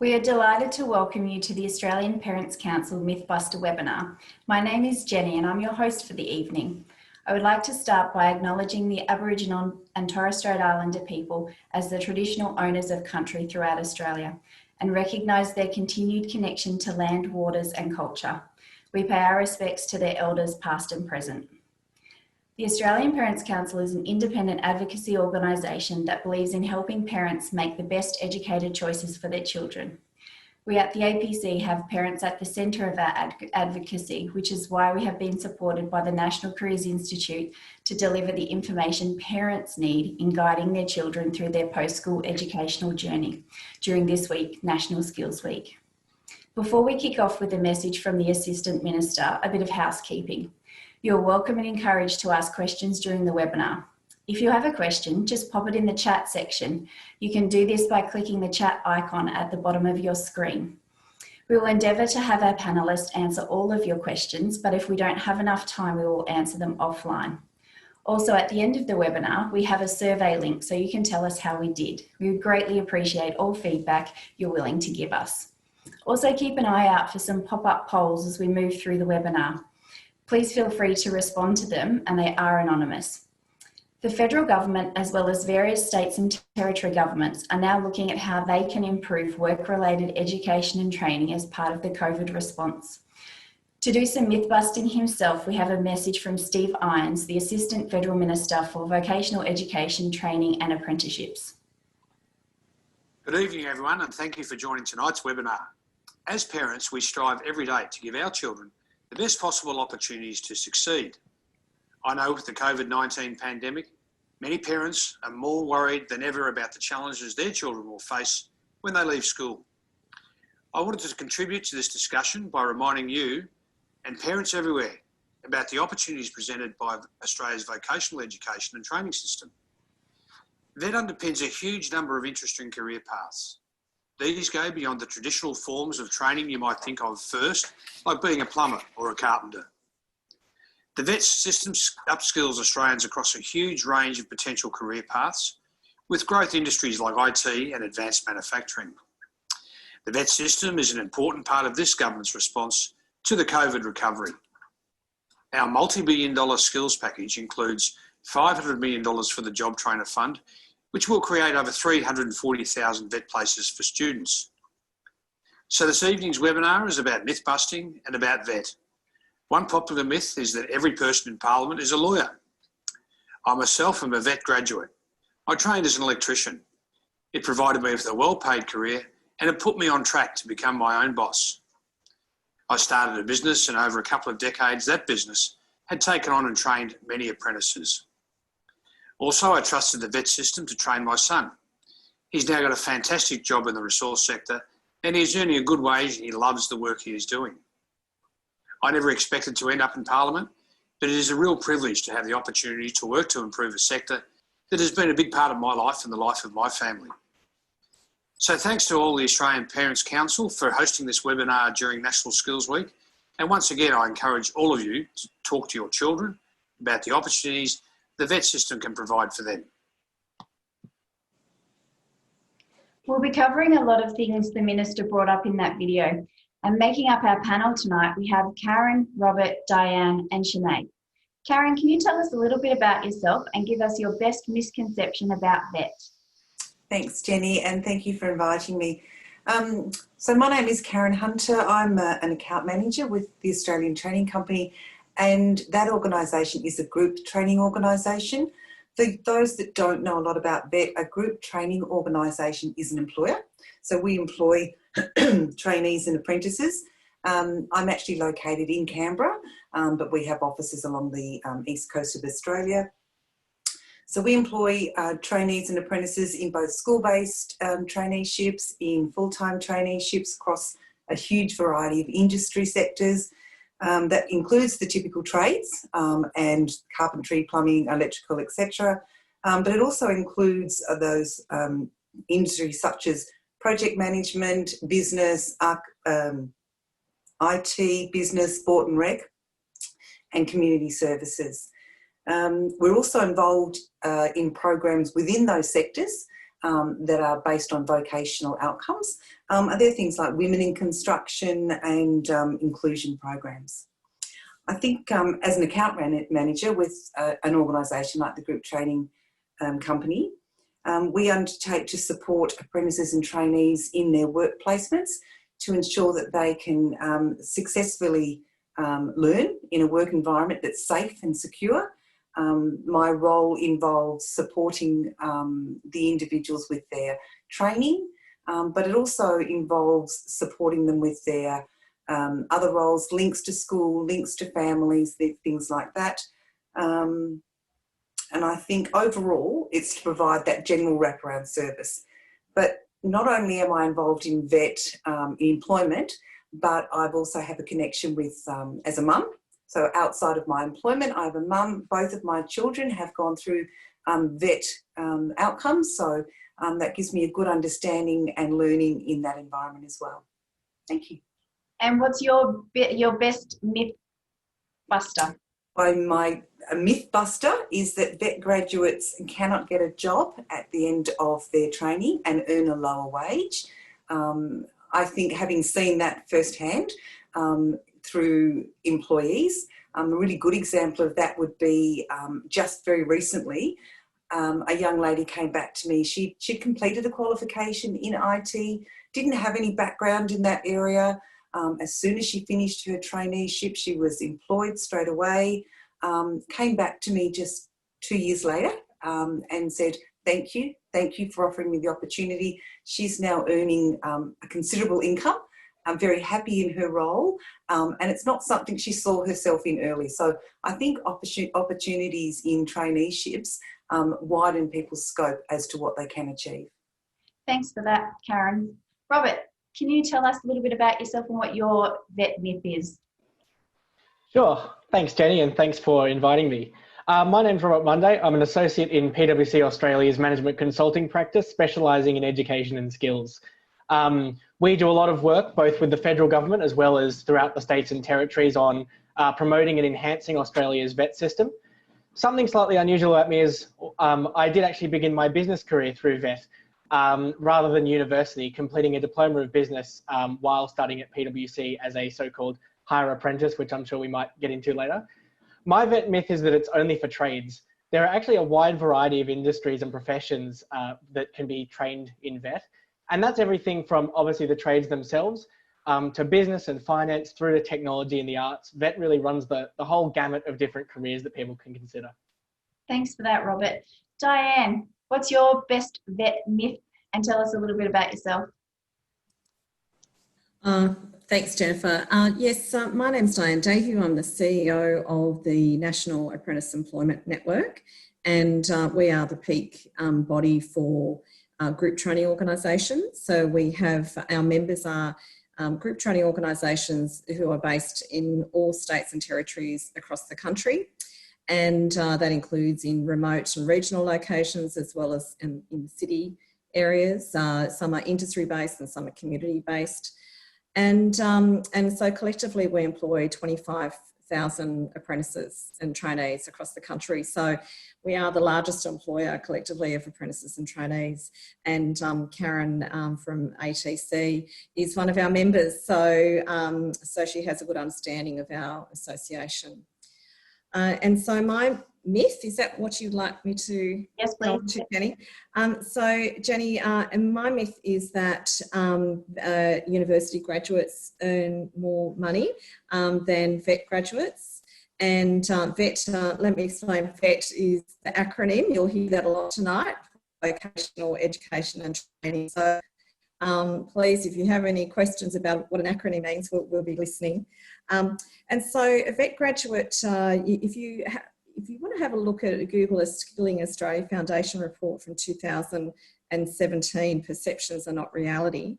We are delighted to welcome you to the Australian Parents Council Mythbuster webinar. My name is Jenny and I'm your host for the evening. I would like to start by acknowledging the Aboriginal and Torres Strait Islander people as the traditional owners of country throughout Australia and recognise their continued connection to land, waters and culture. We pay our respects to their elders past and present. The Australian Parents Council is an independent advocacy organisation that believes in helping parents make the best educated choices for their children. We at the APC have parents at the centre of our advocacy, which is why we have been supported by the National Careers Institute to deliver the information parents need in guiding their children through their post-school educational journey during this week, National Skills Week. Before we kick off with a message from the Assistant Minister, a bit of housekeeping. You're welcome and encouraged to ask questions during the webinar. If you have a question, just pop it in the chat section. You can do this by clicking the chat icon at the bottom of your screen. We will endeavour to have our panellists answer all of your questions, but if we don't have enough time, we will answer them offline. Also, at the end of the webinar, we have a survey link so you can tell us how we did. We would greatly appreciate all feedback you're willing to give us. Also, keep an eye out for some pop-up polls as we move through the webinar. Please feel free to respond to them and they are anonymous. The federal government, as well as various states and territory governments, are now looking at how they can improve work-related education and training as part of the COVID response. To do some myth busting himself, we have a message from Steve Irons, the Assistant Federal Minister for Vocational Education, Training and Apprenticeships. Good evening everyone and thank you for joining tonight's webinar. As parents, we strive every day to give our children the best possible opportunities to succeed. I know with the COVID-19 pandemic, many parents are more worried than ever about the challenges their children will face when they leave school. I wanted to contribute to this discussion by reminding you and parents everywhere about the opportunities presented by Australia's vocational education and training system. That underpins a huge number of interesting career paths. These go beyond the traditional forms of training you might think of first, like being a plumber or a carpenter. The VET system upskills Australians across a huge range of potential career paths, with growth industries like IT and advanced manufacturing. The VET system is an important part of this government's response to the COVID recovery. Our multi-billion dollar skills package includes $500 million for the Job Trainer Fund, which will create over 340,000 VET places for students. So this evening's webinar is about myth busting and about VET. One popular myth is that every person in Parliament is a lawyer. I myself am a VET graduate. I trained as an electrician. It provided me with a well-paid career and it put me on track to become my own boss. I started a business and over a couple of decades that business had taken on and trained many apprentices. Also, I trusted the VET system to train my son. He's now got a fantastic job in the resource sector and he's earning a good wage and he loves the work he is doing. I never expected to end up in Parliament, but it is a real privilege to have the opportunity to work to improve a sector that has been a big part of my life and the life of my family. So thanks to all the Australian Parents Council for hosting this webinar during National Skills Week. And once again, I encourage all of you to talk to your children about the opportunities the VET system can provide for them. We'll be covering a lot of things the Minister brought up in that video. And making up our panel tonight, we have Karen, Robert, Diane and Sinead. Karen, can you tell us a little bit about yourself and give us your best misconception about VET? Thanks, Jenny, and thank you for inviting me. So my name is Karen Hunter. I'm an account manager with the Australian Training Company, and that organisation is a group training organisation. For those that don't know a lot about VET, a group training organisation is an employer. So we employ trainees and apprentices. I'm actually located in Canberra, but we have offices along the east coast of Australia. So we employ trainees and apprentices in both school-based traineeships, in full-time traineeships across a huge variety of industry sectors. That includes the typical trades and carpentry, plumbing, electrical, etc. But it also includes those industries such as project management, business, IT, business, sport and rec, and community services. We're also involved in programs within those sectors that are based on vocational outcomes. Are there things like women in construction and inclusion programs? I think as an account manager with an organisation like the Group Training Company, we undertake to support apprentices and trainees in their work placements to ensure that they can successfully learn in a work environment that's safe and secure. My role involves supporting the individuals with their training, but it also involves supporting them with their other roles, links to school, links to families, things like that. And I think overall it's to provide that general wraparound service. But not only am I involved in VET employment, but I've also have a connection with, as a mum. So outside of my employment, I have a mum. Both of my children have gone through VET outcomes. So that gives me a good understanding and learning in that environment as well. Thank you. And what's your best myth buster? My myth buster is that VET graduates cannot get a job at the end of their training and earn a lower wage. I think having seen that firsthand through employees, a really good example of that would be just very recently, a young lady came back to me. She'd completed a qualification in IT, didn't have any background in that area. As soon as she finished her traineeship, she was employed straight away, came back to me just 2 years later and said, thank you for offering me the opportunity. She's now earning a considerable income. I'm very happy in her role, and it's not something she saw herself in early. So I think opportunities in traineeships widen people's scope as to what they can achieve. Thanks for that, Karen. Robert, can you tell us a little bit about yourself and what your VET myth is? Sure. Thanks, Jenny, and thanks for inviting me. My name's Robert Monday. I'm an associate in PwC Australia's management consulting practice, specialising in education and skills. We do a lot of work both with the federal government as well as throughout the states and territories on promoting and enhancing Australia's VET system. Something slightly unusual about me is I did actually begin my business career through VET rather than university, completing a diploma of business while studying at PwC as a so-called hire apprentice, which I'm sure we might get into later. My VET myth is that it's only for trades. There are actually a wide variety of industries and professions that can be trained in VET. And that's everything from obviously the trades themselves to business and finance through to technology and the arts. VET really runs the whole gamut of different careers that people can consider. Thanks for that, Robert. Diane, what's your best VET myth? And tell us a little bit about yourself. Thanks, Jennifer. Yes, my name's Diane Dahue. I'm the CEO of the National Apprentice Employment Network, and we are the peak body for group training organisations. So we have, our members are group training organisations who are based in all states and territories across the country. And that includes in remote and regional locations as well as in city areas. Some are industry based and some are community based. And so collectively we employ 25,000 apprentices and trainees across the country. So we are the largest employer collectively of apprentices and trainees. And Karen from ATC is one of our members. So, so she has a good understanding of our association. And so my myth, is that what you'd like me to? Yes, please. To Jenny? So Jenny, and my myth is that university graduates earn more money than VET graduates. And VET, let me explain, VET is the acronym, you'll hear that a lot tonight, Vocational Education and Training. So please, if you have any questions about what an acronym means, we'll be listening. And so a VET graduate, if you want to have a look at Google a Skilling Australia Foundation report from 2017, Perceptions Are Not Reality,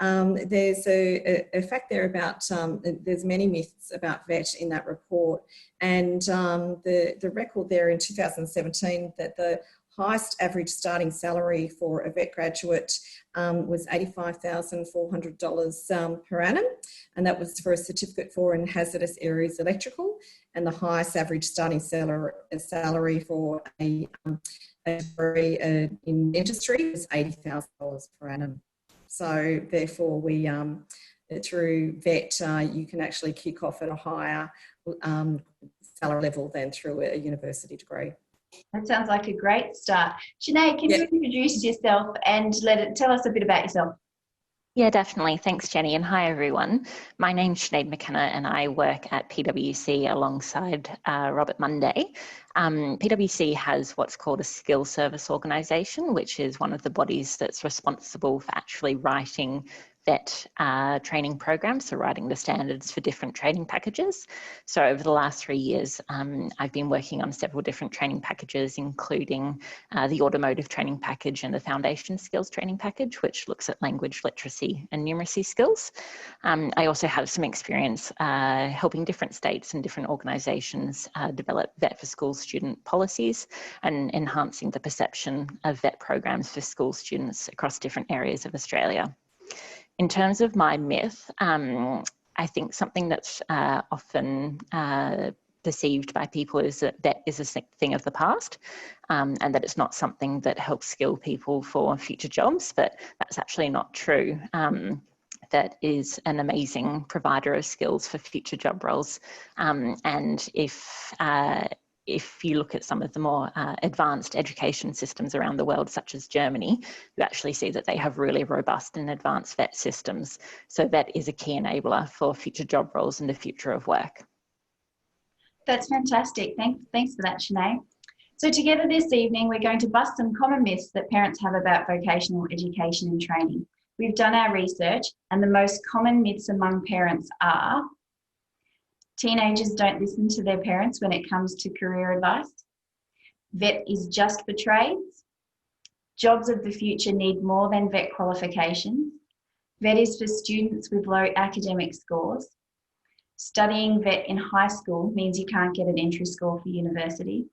there's a fact there about, there's many myths about VET in that report, and the record there in 2017 that the highest average starting salary for a VET graduate was $85,400 per annum, and that was for a certificate for in hazardous areas electrical, and the highest average starting salary for a a degree in dentistry is $80,000 per annum. So therefore, we through VET, you can actually kick off at a higher salary level than through a university degree. That sounds like a great start. Sinead, can you introduce yourself and tell us a bit about yourself? Yeah, definitely. Thanks, Jenny, and hi, everyone. My name's Sinead McKenna, and I work at PwC alongside Robert Monday. PwC has what's called a skill service organisation, which is one of the bodies that's responsible for actually writing VET training programs, so writing the standards for different training packages. So over the last 3 years, I've been working on several different training packages, including the automotive training package and the foundation skills training package, which looks at language literacy and numeracy skills. I also have some experience helping different states and different organisations develop VET for school student policies and enhancing the perception of VET programs for school students across different areas of Australia. In terms of my myth, I think something that's often perceived by people is that VET is a thing of the past, and that it's not something that helps skill people for future jobs, but that's actually not true. That is an amazing provider of skills for future job roles. And if you look at some of the more advanced education systems around the world, such as Germany, you actually see that they have really robust and advanced VET systems. So VET is a key enabler for future job roles and the future of work. That's fantastic. Thanks for that, Sinead. So together this evening, we're going to bust some common myths that parents have about vocational education and training. We've done our research, and the most common myths among parents are: teenagers don't listen to their parents when it comes to career advice. VET is just for trades. Jobs of the future need more than VET qualifications. VET is for students with low academic scores. Studying VET in high school means you can't get an entry score for university.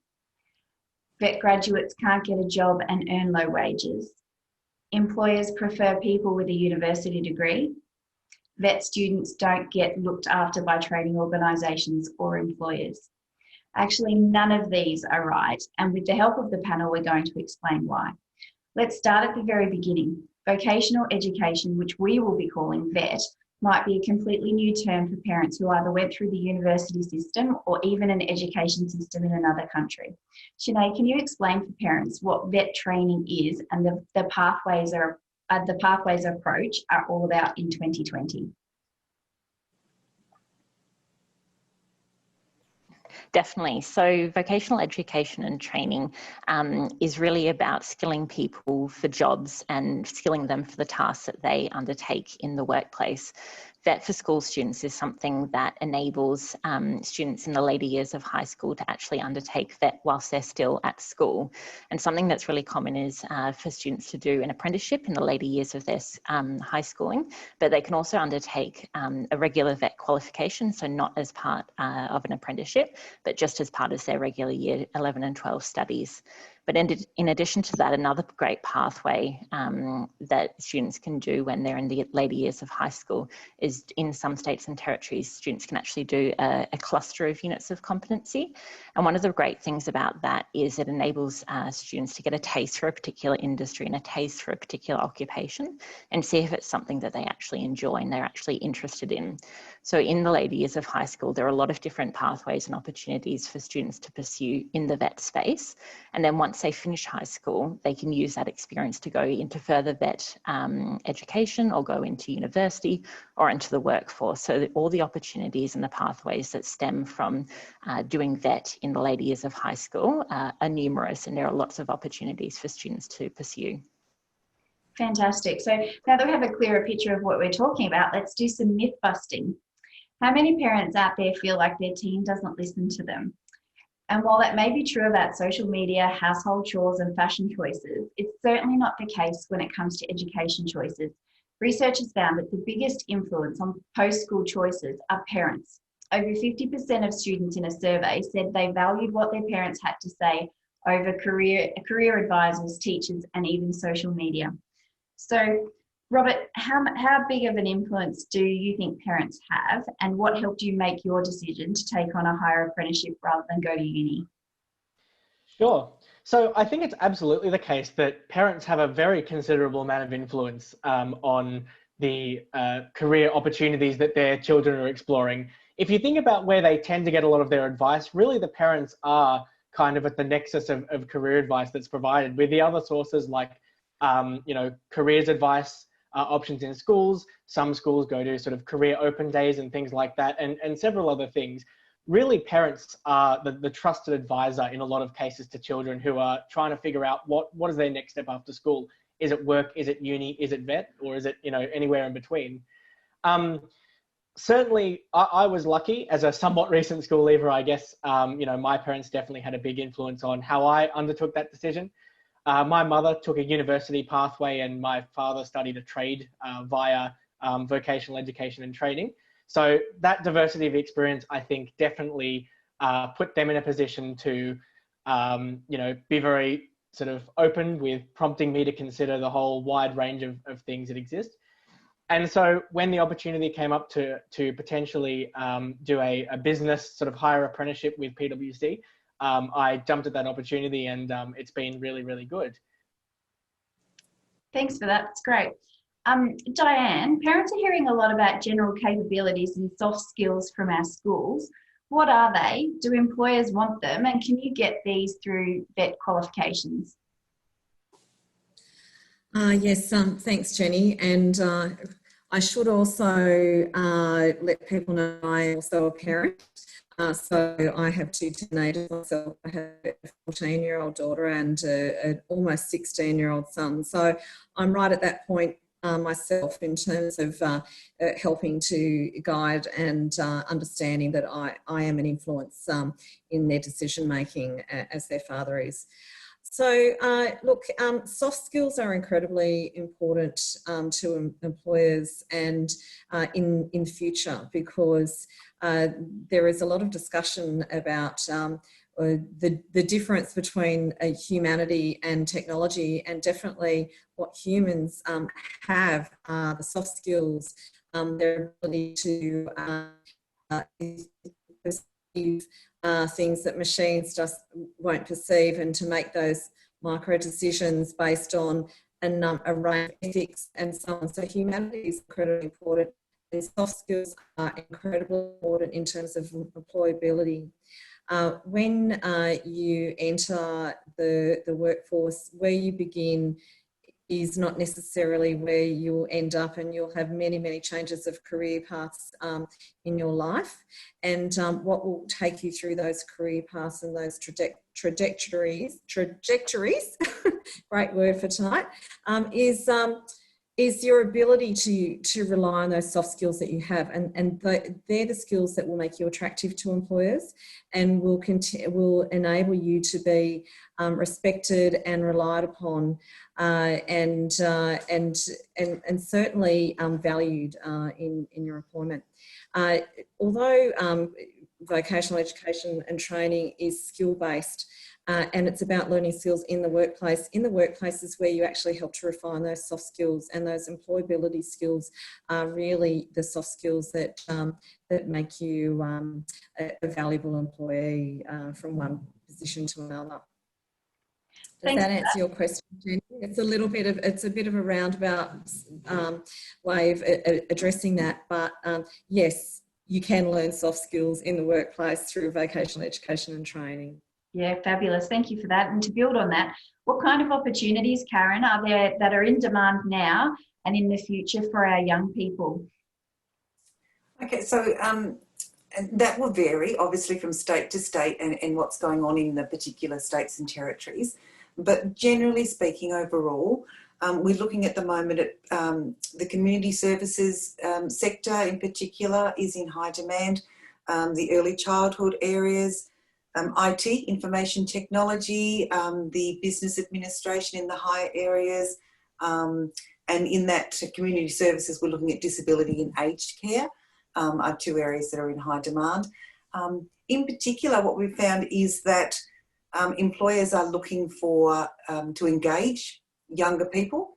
VET graduates can't get a job and earn low wages. Employers prefer people with a university degree. VET students don't get looked after by training organisations or employers. Actually, none of these are right, and with the help of the panel, we're going to explain why. Let's start at the very beginning. Vocational education, which we will be calling VET, might be a completely new term for parents who either went through the university system or even an education system in another country. Sinead, can you explain for parents what VET training is and the pathways approach are all about in 2020? Definitely. So vocational education and training is really about skilling people for jobs and skilling them for the tasks that they undertake in the workplace. VET for school students is something that enables students in the later years of high school to actually undertake VET whilst they're still at school. And something that's really common is for students to do an apprenticeship in the later years of their high schooling, but they can also undertake a regular VET qualification, so not as part of an apprenticeship, but just as part of their regular year 11 and 12 studies. But in addition to that, another great pathway that students can do when they're in the later years of high school is in some states and territories, students can actually do a cluster of units of competency. And one of the great things about that is it enables students to get a taste for a particular industry and a taste for a particular occupation and see if it's something that they actually enjoy and they're actually interested in. So in the later years of high school, there are a lot of different pathways and opportunities for students to pursue in the VET space. And then once they finish high school, they can use that experience to go into further VET education or go into university or into the workforce. So all the opportunities and the pathways that stem from doing VET in the later years of high school are numerous, and there are lots of opportunities for students to pursue. Fantastic. So now that we have a clearer picture of what we're talking about, let's do some myth busting. How many parents out there feel like their teen doesn't listen to them? And while that may be true about social media, household chores and fashion choices, it's certainly not the case when it comes to education choices. Research has found that the biggest influence on post-school choices are parents. Over 50% of students in a survey said they valued what their parents had to say over career advisors, teachers, and even social media. So, Robert, how big of an influence do you think parents have, and what helped you make your decision to take on a higher apprenticeship rather than go to uni? Sure. So I think it's absolutely the case that parents have a very considerable amount of influence on the career opportunities that their children are exploring. If you think about where they tend to get a lot of their advice, really the parents are kind of at the nexus of career advice that's provided, with the other sources like, careers advice, options in schools. Some schools go to sort of career open days and things like that, and several other things. Really, parents are the trusted advisor in a lot of cases to children who are trying to figure out what is their next step after school. Is it work? Is it uni? Is it vet? Or is it, anywhere in between? Certainly, I was lucky as a somewhat recent school leaver, I guess. My parents definitely had a big influence on how I undertook that decision. My mother took a university pathway and my father studied a trade via vocational education and training. So that diversity of experience, I think, definitely put them in a position to, be very sort of open with prompting me to consider the whole wide range of things that exist. And so when the opportunity came up to potentially do a business sort of hire apprenticeship with PwC, I jumped at that opportunity, and it's been really, really good. Thanks for that. It's great. Diane, parents are hearing a lot about general capabilities and soft skills from our schools. What are they? Do employers want them? And can you get these through vet qualifications? Yes, thanks, Jenny. And I should also let people know I'm also a parent. So I have two teenagers myself. I have a 14-year-old daughter and an almost 16-year-old son. So I'm right at that point myself in terms of helping to guide and understanding that I am an influence in their decision making as their father is. So look, soft skills are incredibly important to employers and in future, because there is a lot of discussion about the difference between humanity and technology, and definitely what humans have are the soft skills, their ability to perceive things that machines just won't perceive, and to make those micro decisions based on a range of ethics and so on. So humanity is incredibly important, and soft skills are incredibly important in terms of employability. When you enter the workforce, where you begin is not necessarily where you'll end up, and you'll have many, many changes of career paths in your life. And what will take you through those career paths and those trajectories, great word for tonight, is your ability to rely on those soft skills that you have, and they're the skills that will make you attractive to employers, and will enable you to be respected and relied upon, and certainly valued in your employment. Although vocational education and training is skill-based, and it's about learning skills in the workplace. In the workplace is where you actually help to refine those soft skills, and those employability skills are really the soft skills that that make you a valuable employee from one position to another. Does that answer your question, Jenny? It's a bit of a roundabout way of addressing that, but yes, you can learn soft skills in the workplace through vocational education and training. Yeah, fabulous. Thank you for that. And to build on that, what kind of opportunities, Karen, are there that are in demand now and in the future for our young people? Okay, so that will vary, obviously, from state to state and what's going on in the particular states and territories. But generally speaking, overall, we're looking at the moment at the community services sector in particular is in high demand, the early childhood areas, IT, information technology, the business administration in the higher areas, and in that community services, we're looking at disability and aged care, are two areas that are in high demand. In particular, what we've found is that employers are looking for to engage younger people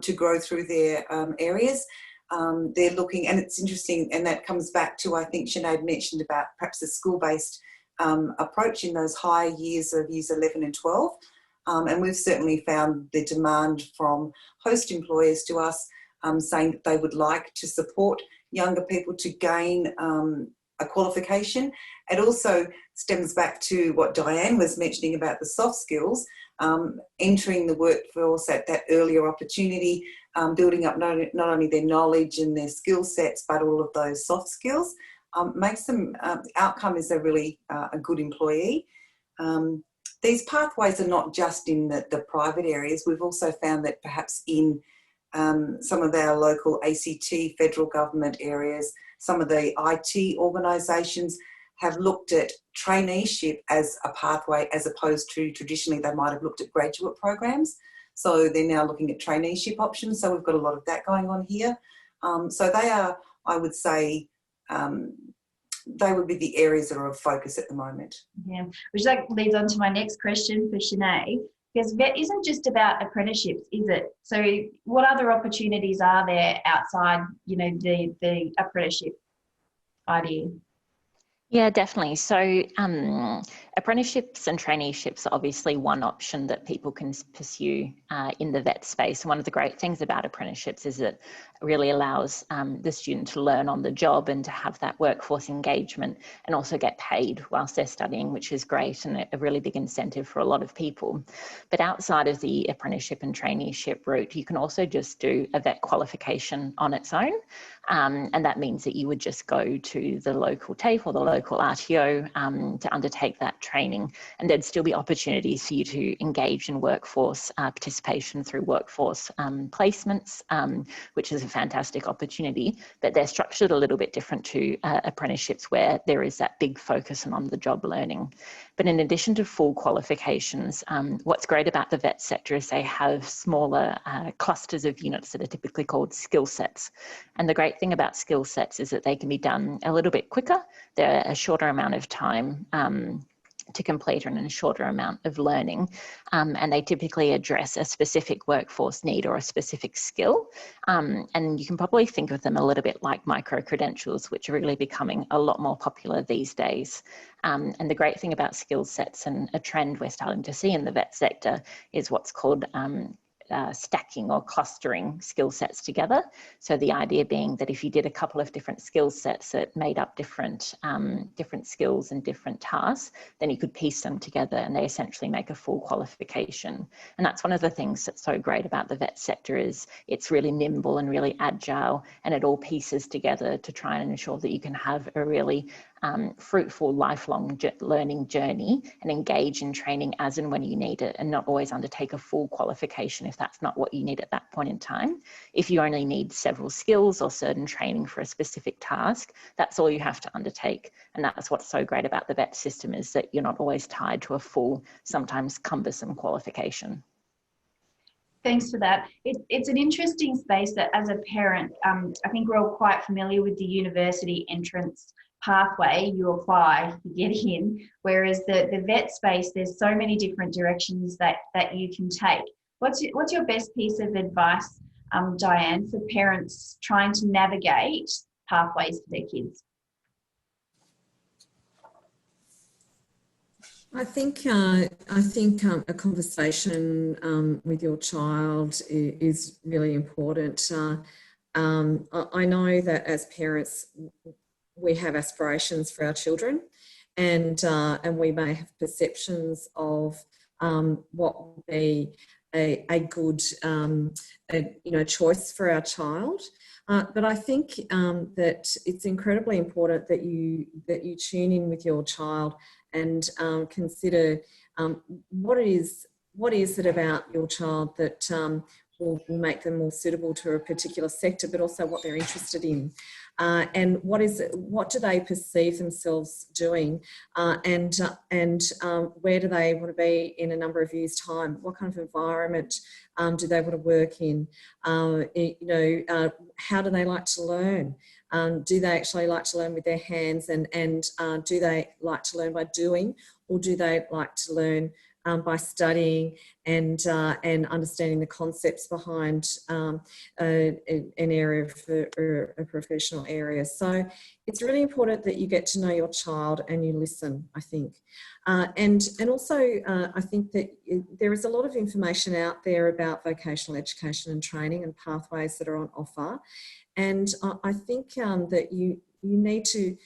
to grow through their areas. They're looking, and it's interesting, and that comes back to, I think Sinead mentioned about perhaps a school-based approach in those higher years of years 11 and 12. And we've certainly found the demand from host employers to us saying that they would like to support younger people to gain a qualification. It also stems back to what Diane was mentioning about the soft skills, entering the workforce at that earlier opportunity, building up not only their knowledge and their skill sets, but all of those soft skills, makes them, outcome is a really a good employee. These pathways are not just in the private areas. We've also found that perhaps in some of our local ACT federal government areas, some of the IT organisations have looked at traineeship as a pathway, as opposed to traditionally they might have looked at graduate programs. So they're now looking at traineeship options. So we've got a lot of that going on here. So they are, I would say, they would be the areas that are of focus at the moment. Yeah, which like leads on to my next question for Sinead, because VET isn't just about apprenticeships, is it? So what other opportunities are there outside, you know, the apprenticeship idea? Yeah, definitely. So apprenticeships and traineeships are obviously one option that people can pursue in the VET space. And one of the great things about apprenticeships is it really allows the student to learn on the job and to have that workforce engagement and also get paid whilst they're studying, which is great and a really big incentive for a lot of people. But outside of the apprenticeship and traineeship route, you can also just do a VET qualification on its own. And that means that you would just go to the local TAFE or the local RTO to undertake that training, and there'd still be opportunities for you to engage in workforce participation through workforce placements, which is a fantastic opportunity, but they're structured a little bit different to apprenticeships, where there is that big focus on the job learning. But in addition to full qualifications, what's great about the VET sector is they have smaller clusters of units that are typically called skill sets. And the great thing about skill sets is that they can be done a little bit quicker. They're a shorter amount of time to complete and a shorter amount of learning. And they typically address a specific workforce need or a specific skill. And you can probably think of them a little bit like micro-credentials, which are really becoming a lot more popular these days. And the great thing about skill sets, and a trend we're starting to see in the VET sector, is what's called stacking or clustering skill sets together. So the idea being that if you did a couple of different skill sets that made up different skills and different tasks, then you could piece them together and they essentially make a full qualification. And that's one of the things that's so great about the VET sector, is it's really nimble and really agile, and it all pieces together to try and ensure that you can have a really fruitful lifelong learning journey and engage in training as and when you need it, and not always undertake a full qualification if that's not what you need at that point in time. If you only need several skills or certain training for a specific task, that's all you have to undertake. And that's what's so great about the VET system, is that you're not always tied to a full, sometimes cumbersome qualification. Thanks for that. It's an interesting space that, as a parent, I think we're all quite familiar with the university entrance pathway. You apply, you get in, whereas the VET space, there's so many different directions that you can take. What's your best piece of advice, Diane, for parents trying to navigate pathways for their kids? I think a conversation with your child is really important. I know that as parents, we have aspirations for our children, and we may have perceptions of what would be a good choice for our child. But I think that it's incredibly important that you tune in with your child and consider what is it about your child that will make them more suitable to a particular sector, but also what they're interested in. And what do they perceive themselves doing, and where do they want to be in a number of years' time? What kind of environment do they want to work in? How do they like to learn? Do they actually like to learn with their hands, and do they like to learn by doing, or do they like to learn by studying and understanding the concepts behind an area or a professional area. So it's really important that you get to know your child and you listen, I think. And also, I think that there is a lot of information out there about vocational education and training and pathways that are on offer. And I think that you need to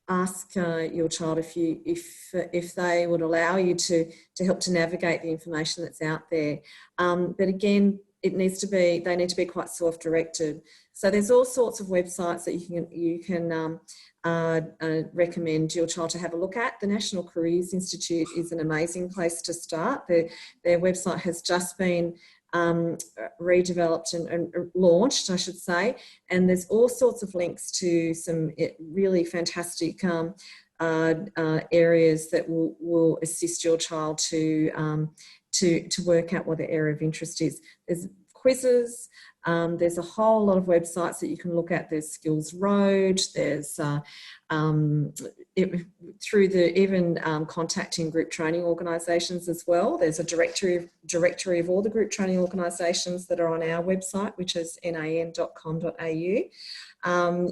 ask your child if they would allow you to help to navigate the information that's out there. But again, they need to be quite self-directed. So there's all sorts of websites that you can recommend your child to have a look at. The National Careers Institute is an amazing place to start. Their website has just been redeveloped and launched, I should say, and there's all sorts of links to some really fantastic areas that will assist your child to work out what their area of interest is. There's quizzes. There's a whole lot of websites that you can look at. There's Skills Road. There's contacting group training organisations as well. There's a directory of all the group training organisations that are on our website, which is nan.com.au.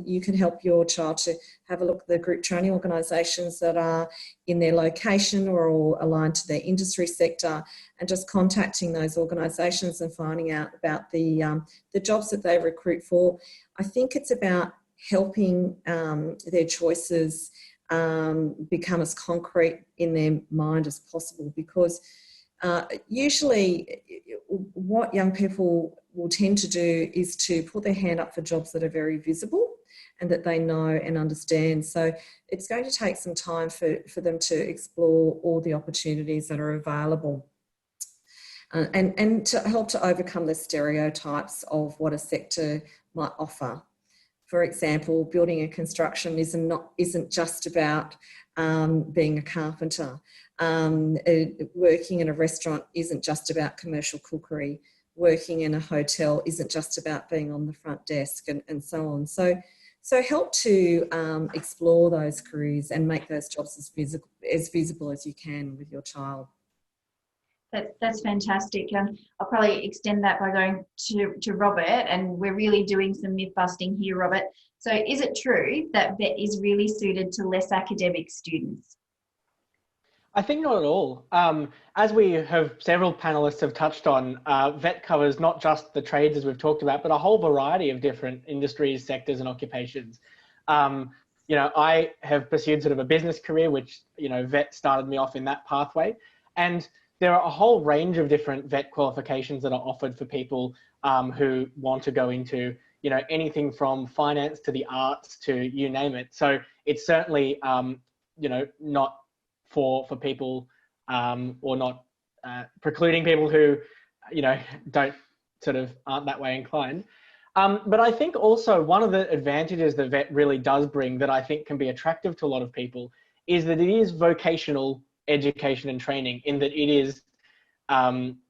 You can help your child to have a look at the group training organisations that are in their location or aligned to their industry sector, and just contacting those organisations and finding out about the jobs that they recruit for. I think it's about helping their choices become as concrete in their mind as possible, because usually what young people will tend to do is to put their hand up for jobs that are very visible and that they know and understand. So it's going to take some time for them to explore all the opportunities that are available. And to help to overcome the stereotypes of what a sector might offer. For example, building and construction isn't just about being a carpenter. Working in a restaurant isn't just about commercial cookery. Working in a hotel isn't just about being on the front desk, and so on. So help to explore those careers and make those jobs as visible as you can with your child. That's fantastic. I'll probably extend that by going to Robert, and we're really doing some myth busting here, Robert. So is it true that VET is really suited to less academic students? I think not at all. As several panelists have touched on, VET covers not just the trades as we've talked about, but a whole variety of different industries, sectors and occupations. I have pursued sort of a business career, which, VET started me off in that pathway. And there are a whole range of different VET qualifications that are offered for people who want to go into, anything from finance to the arts to you name it. So it's certainly, not for people or not precluding people who, aren't that way inclined. But I think also one of the advantages that VET really does bring that I think can be attractive to a lot of people is that it is vocational education and training, in that it is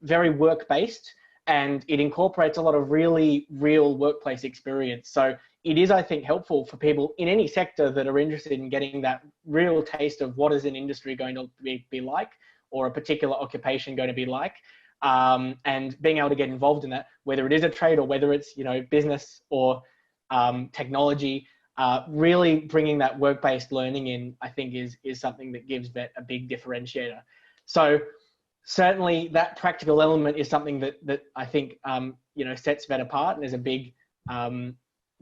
very work-based and it incorporates a lot of really real workplace experience. So it is, I think, helpful for people in any sector that are interested in getting that real taste of what is an industry going to be like, or a particular occupation going to be like, and being able to get involved in that, whether it is a trade or whether it's, business or technology. Really bringing that work-based learning in, I think, is something that gives VET a big differentiator. So certainly that practical element is something that I think sets VET apart and is a big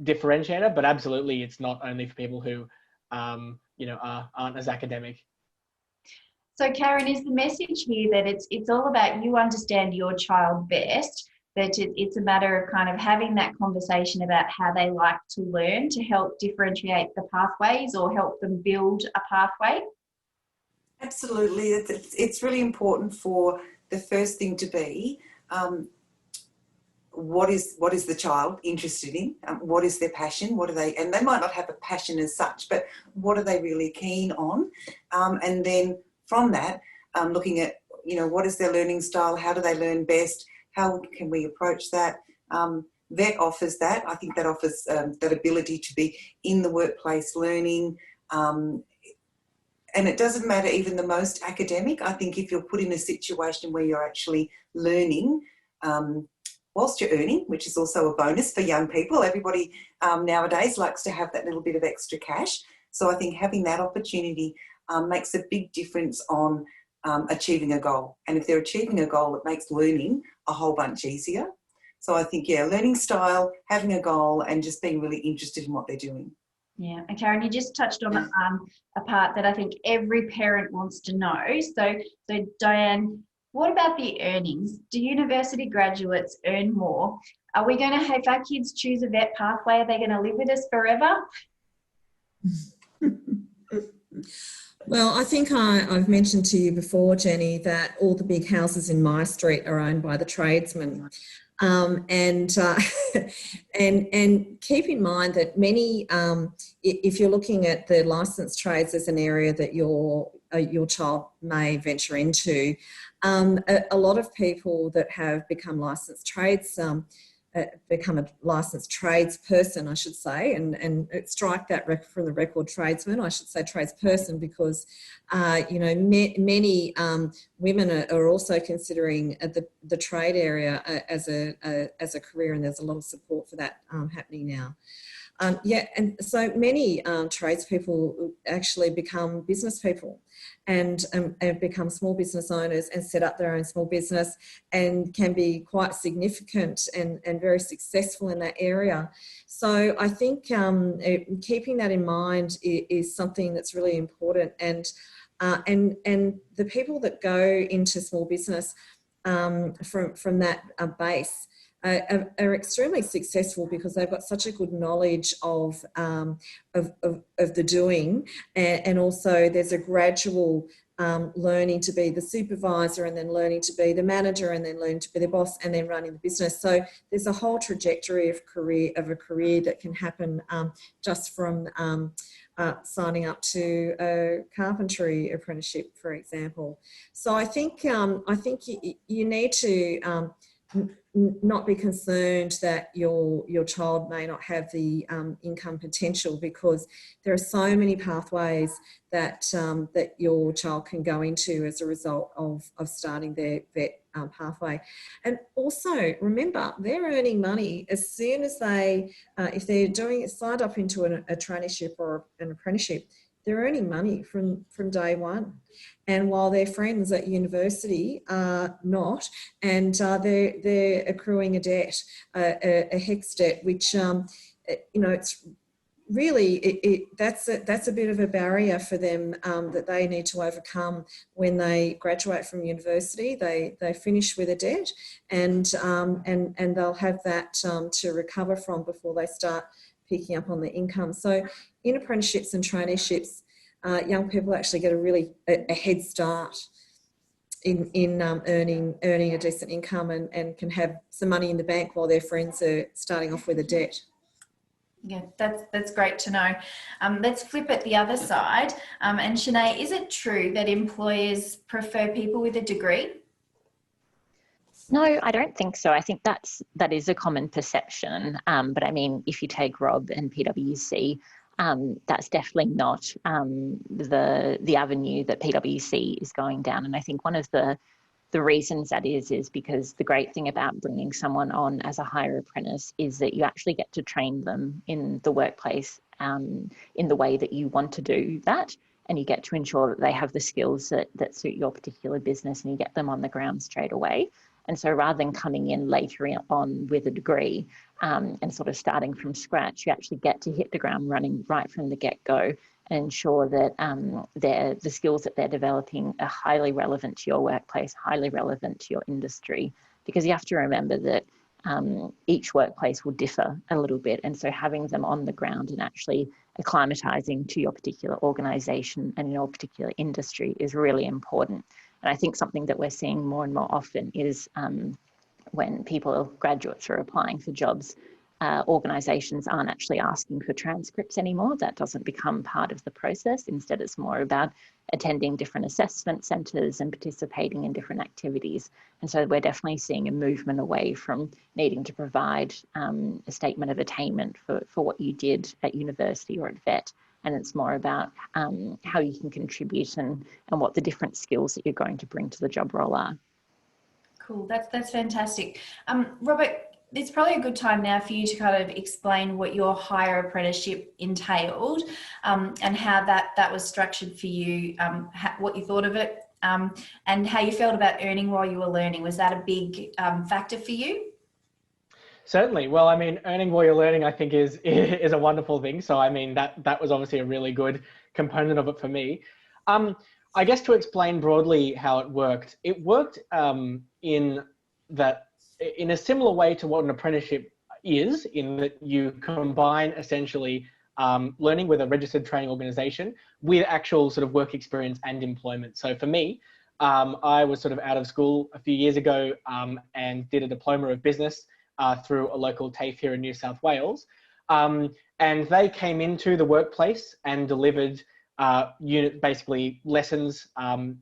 differentiator. But absolutely, it's not only for people who aren't as academic. So Karen, is the message here that it's all about you understand your child best? That it's a matter of kind of having that conversation about how they like to learn to help differentiate the pathways or help them build a pathway? Absolutely. It's really important for the first thing to be what is the child interested in? What is their passion? And they might not have a passion as such, but what are they really keen on? And then from that, looking at, what is their learning style? How do they learn best? How can we approach that? VET offers that. I think that offers that ability to be in the workplace learning and it doesn't matter even the most academic. I think if you're put in a situation where you're actually learning whilst you're earning, which is also a bonus for young people. Everybody nowadays likes to have that little bit of extra cash. So I think having that opportunity makes a big difference on achieving a goal. And if they're achieving a goal, it makes learning a whole bunch easier. So I think, yeah, learning style, having a goal, and just being really interested in what they're doing. Yeah, and Karen, you just touched on a part that I think every parent wants to know. So Diane, what about the earnings? Do university graduates earn more? Are we going to have our kids choose a vet pathway? Are they going to live with us forever? Well, I think I've mentioned to you before, Jenny, that all the big houses in my street are owned by the tradesmen. And keep in mind that many, if you're looking at the licensed trades as an area that your child may venture into, a lot of people that have become licensed trades become a licensed tradesperson, I should say, and strike that from the record tradesman. I should say tradesperson because, many women are also considering the trade area as a career, and there's a lot of support for that happening now. And so many tradespeople actually become business people and become small business owners and set up their own small business and can be quite significant and very successful in that area. So I think keeping that in mind is something that's really important. And the people that go into small business from that base are extremely successful because they've got such a good knowledge of the doing, and also there's a gradual learning to be the supervisor and then learning to be the manager and then learning to be the boss and then running the business. So there's a whole trajectory of a career that can happen just from signing up to a carpentry apprenticeship, for example. So I think you need to not be concerned that your child may not have the income potential, because there are so many pathways that that your child can go into as a result of starting their vet pathway. And also remember, they're earning money as soon as they, if they're signed up into a traineeship or an apprenticeship, they're earning money from day one. And while their friends at university are not, and they're accruing a debt, a HECS debt, which it's really that's a bit of a barrier for them that they need to overcome when they graduate from university. They finish with a debt, and they'll have that to recover from before they start picking up on the income. So in apprenticeships and traineeships, young people actually get a head start in earning a decent income and can have some money in the bank while their friends are starting off with a debt. Yeah, that's great to know. Let's flip it the other side. And Shanae, is it true that employers prefer people with a degree? No, I don't think so. I think that is a common perception. But I mean, if you take Rob and PwC, that's definitely not the avenue that PwC is going down. And I think one of the reasons that is because the great thing about bringing someone on as a hire apprentice is that you actually get to train them in the workplace in the way that you want to do that. And you get to ensure that they have the skills that suit your particular business, and you get them on the ground straight away. And so rather than coming in later on with a degree and sort of starting from scratch, you actually get to hit the ground running right from the get-go and ensure that the skills that they're developing are highly relevant to your workplace, highly relevant to your industry. Because you have to remember that each workplace will differ a little bit. And so having them on the ground and actually acclimatizing to your particular organisation and your particular industry is really important. And I think something that we're seeing more and more often is when graduates are applying for jobs, organisations aren't actually asking for transcripts anymore. That doesn't become part of the process. Instead, it's more about attending different assessment centres and participating in different activities. And so we're definitely seeing a movement away from needing to provide a statement of attainment for what you did at university or at vet, and it's more about how you can contribute and what the different skills that you're going to bring to the job role are. Cool, that's fantastic. Robert, it's probably a good time now for you to kind of explain what your higher apprenticeship entailed, and how that was structured for you, what you thought of it, and how you felt about earning while you were learning. Was that a big factor for you? Certainly. Well, I mean, earning while you're learning, I think is a wonderful thing. So, I mean, that was obviously a really good component of it for me. I guess to explain broadly how it worked in a similar way to what an apprenticeship is, in that you combine essentially learning with a registered training organisation with actual sort of work experience and employment. So for me, I was sort of out of school a few years ago and did a diploma of business through a local TAFE here in New South Wales. And they came into the workplace and delivered basically lessons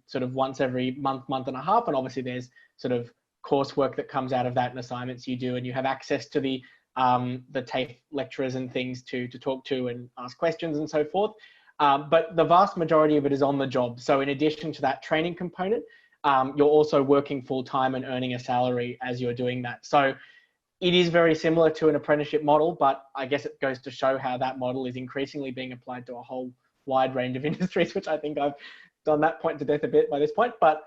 sort of once every month and a half. And obviously there's sort of coursework that comes out of that and assignments you do, and you have access to the TAFE lecturers and things to talk to and ask questions and so forth. But the vast majority of it is on the job. So in addition to that training component, you're also working full time and earning a salary as you're doing that. So it is very similar to an apprenticeship model, but I guess it goes to show how that model is increasingly being applied to a whole wide range of industries, which I think I've done that point to death a bit by this point. But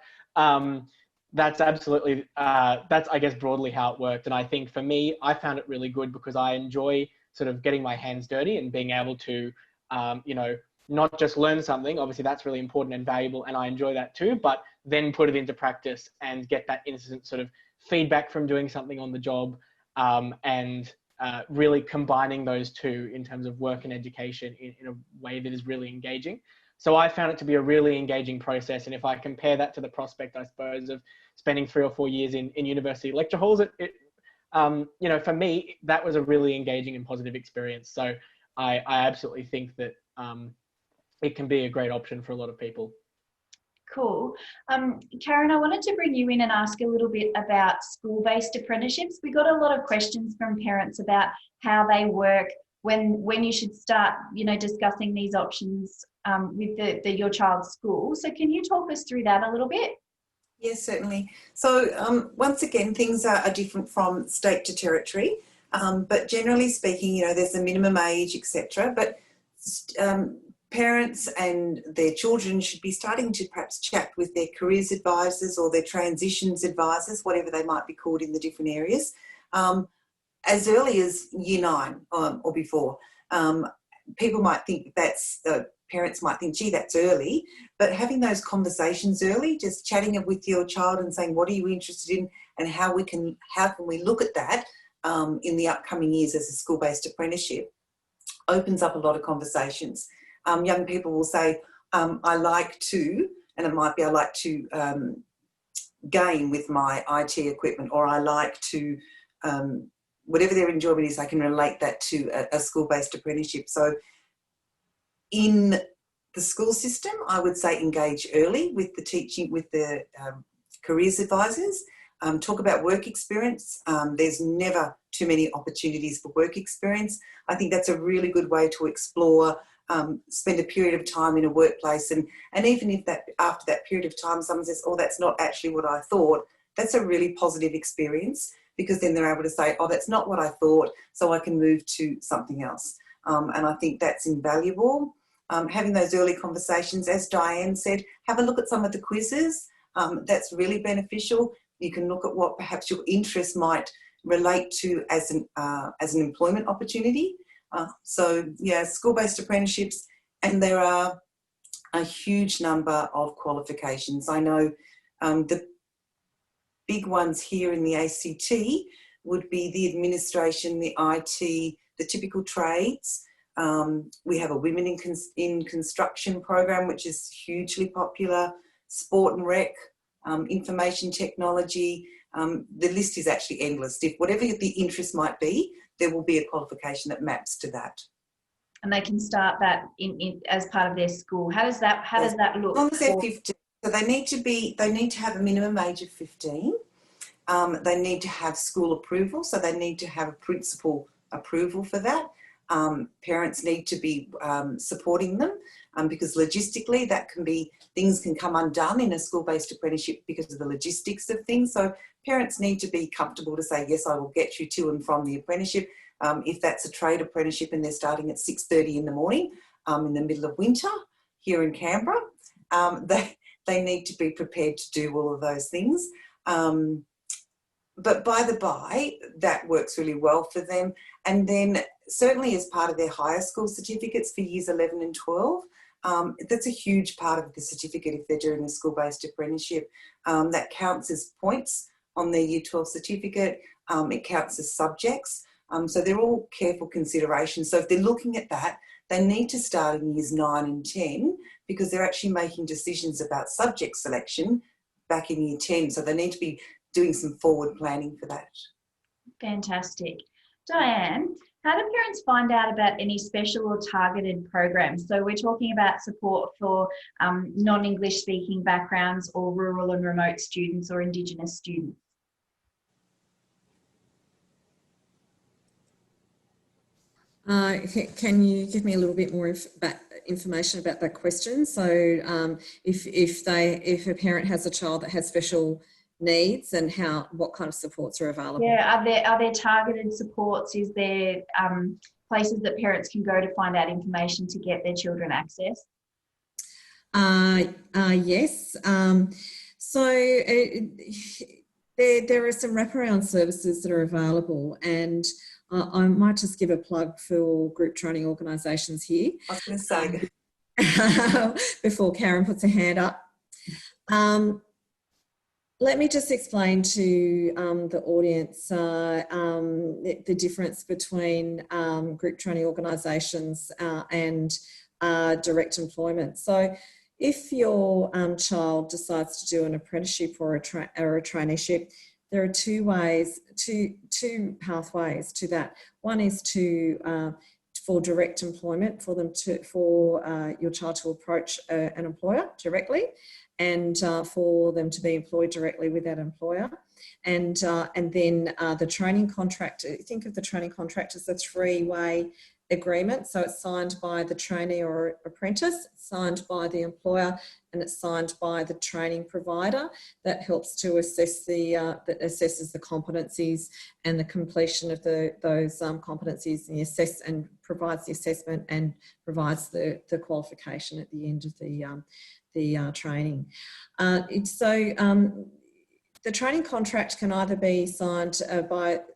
that's absolutely, that's, I guess, broadly how it worked. And I think for me, I found it really good because I enjoy sort of getting my hands dirty and being able to, you know, not just learn something, obviously that's really important and valuable, and I enjoy that too, but then put it into practice and get that instant sort of feedback from doing something on the job, and really combining those two in terms of work and education in a way that is really engaging. So I found it to be a really engaging process. And if I compare that to the prospect, I suppose, of spending 3 or 4 years in university lecture halls, you know, for me, that was a really engaging and positive experience. So I absolutely think that it can be a great option for a lot of people. Cool. Karen, I wanted to bring you in and ask a little bit about school-based apprenticeships. We got a lot of questions from parents about how they work, when you should start, you know, discussing these options with your child's school. So can you talk us through that a little bit? Yes, certainly. So once again, things are different from state to territory, but generally speaking, you know, there's a minimum age, etc. But parents and their children should be starting to perhaps chat with their careers advisors or their transitions advisors, whatever they might be called in the different areas, as early as year 9 or before. People might think parents might think, gee, that's early, but having those conversations early, just chatting with your child and saying, what are you interested in, and how can we look at that in the upcoming years as a school-based apprenticeship, opens up a lot of conversations. Young people will say, I like to, and it might be I like to game with my IT equipment, or I like to, whatever their enjoyment is, I can relate that to a school-based apprenticeship. So in the school system, I would say engage early with the teaching, with the careers advisors, talk about work experience. There's never too many opportunities for work experience. I think that's a really good way to explore, spend a period of time in a workplace, and even if that after that period of time someone says, oh, that's not actually what I thought, that's a really positive experience, because then they're able to say, oh, that's not what I thought, so I can move to something else. And I think that's invaluable. Having those early conversations, as Diane said, have a look at some of the quizzes. That's really beneficial. You can look at what perhaps your interest might relate to as an employment opportunity. So yeah, school-based apprenticeships, and there are a huge number of qualifications. I know the big ones here in the ACT would be the administration, the IT, the typical trades. We have a Women in Construction program, which is hugely popular, sport and rec, information technology. The list is actually endless. If whatever the interest might be, there will be a qualification that maps to that. And they can start that in as part of their school. How does that look? As long as they're 15, so they need to have a minimum age of 15. They need to have school approval, so they need to have a principal approval for that. Parents need to be supporting them because logistically things can come undone in a school-based apprenticeship because of the logistics of things. So parents need to be comfortable to say, yes, I will get you to and from the apprenticeship. If that's a trade apprenticeship and they're starting at 6:30 in the morning in the middle of winter here in Canberra, they need to be prepared to do all of those things. But by the by, that works really well for them. And then certainly as part of their higher school certificates for years 11 and 12, that's a huge part of the certificate if they're doing a school-based apprenticeship. That counts as points on their year 12 certificate. It counts as subjects. So they're all careful considerations. So if they're looking at that, they need to start in years 9 and 10 because they're actually making decisions about subject selection back in year 10. So they need to be doing some forward planning for that. Fantastic. Diane, how do parents find out about any special or targeted programs? So we're talking about support for non-English speaking backgrounds or rural and remote students or Indigenous students. Can you give me a little bit more information about that question? So if a parent has a child that has special needs and what kind of supports are available? Yeah, are there targeted supports? Is there places that parents can go to find out information to get their children access? Yes. There are some wraparound services that are available, and I might just give a plug for group training organisations here. I was going to say before Karen puts her hand up. Let me just explain to the audience the difference between group training organisations and direct employment. So if your child decides to do an apprenticeship or a traineeship, there are two pathways to that. One is for direct employment, for your child to approach an employer directly, and for them to be employed directly with that employer. And then the training contract, think of the training contract as a three-way agreement. So it's signed by the trainee or apprentice, it's signed by the employer, and it's signed by the training provider. That helps to assess that assesses the competencies and the completion of those competencies, and provides the assessment and provides the qualification at the end of the training. The training contract can either be signed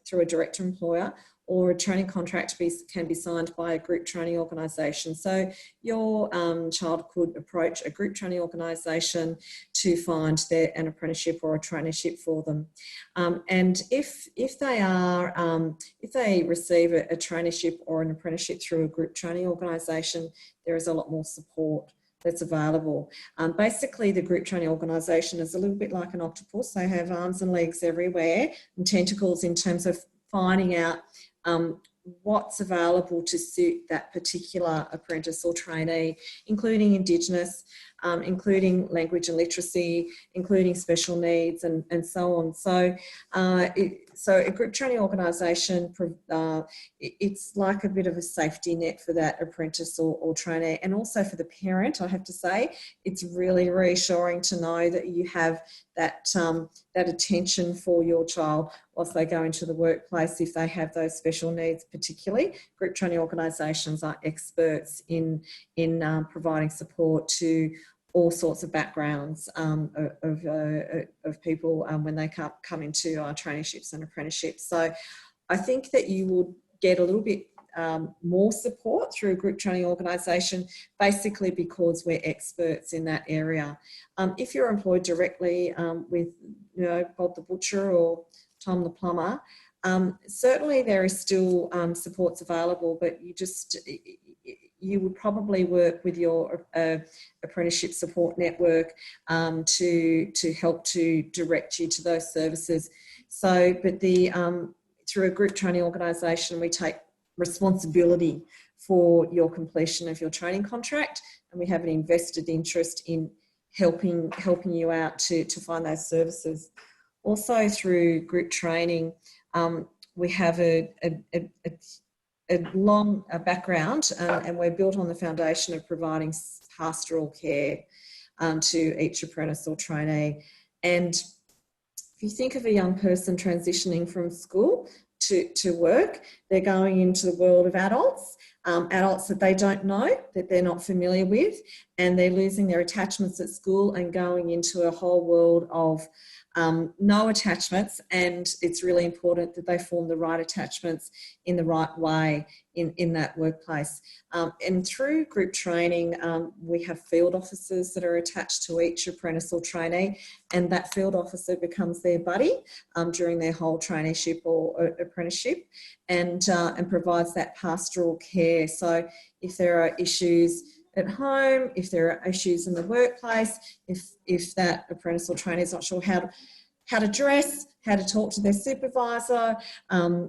through a direct employer, or a training contract can be signed by a group training organisation. So your child could approach a group training organisation to find an apprenticeship or a traineeship for them. And if they receive a traineeship or an apprenticeship through a group training organisation, there is a lot more support that's available. Basically, the group training organisation is a little bit like an octopus. They have arms and legs everywhere and tentacles in terms of finding out what's available to suit that particular apprentice or trainee, including Indigenous, including language and literacy, including special needs, and so on. So a group training organisation, it's like a bit of a safety net for that apprentice or trainee, and also for the parent. I have to say, it's really reassuring to know that you have that attention for your child whilst they go into the workplace if they have those special needs. Particularly, group training organisations are experts in providing support to all sorts of backgrounds of people when they come into our traineeships and apprenticeships. So I think that you would get a little bit more support through a group training organisation, basically because we're experts in that area. If you're employed directly with Bob the Butcher or Tom the Plumber, certainly there is still supports available, but you would probably work with your apprenticeship support network to help to direct you to those services. So, but through a group training organisation, we take responsibility for your completion of your training contract, and we have an invested interest in helping you out to find those services. Also, through group training, we have a long background, and we're built on the foundation of providing pastoral care to each apprentice or trainee. And if you think of a young person transitioning from school to work, they're going into the world of adults, adults that they don't know, that they're not familiar with, and they're losing their attachments at school and going into a whole world of no attachments. And it's really important that they form the right attachments in the right way in that workplace. And through group training, we have field officers that are attached to each apprentice or trainee, and that field officer becomes their buddy during their whole traineeship or apprenticeship, and provides that pastoral care. So if there are issues at home, if there are issues in the workplace, if that apprentice or trainee is not sure how to dress, how to talk to their supervisor,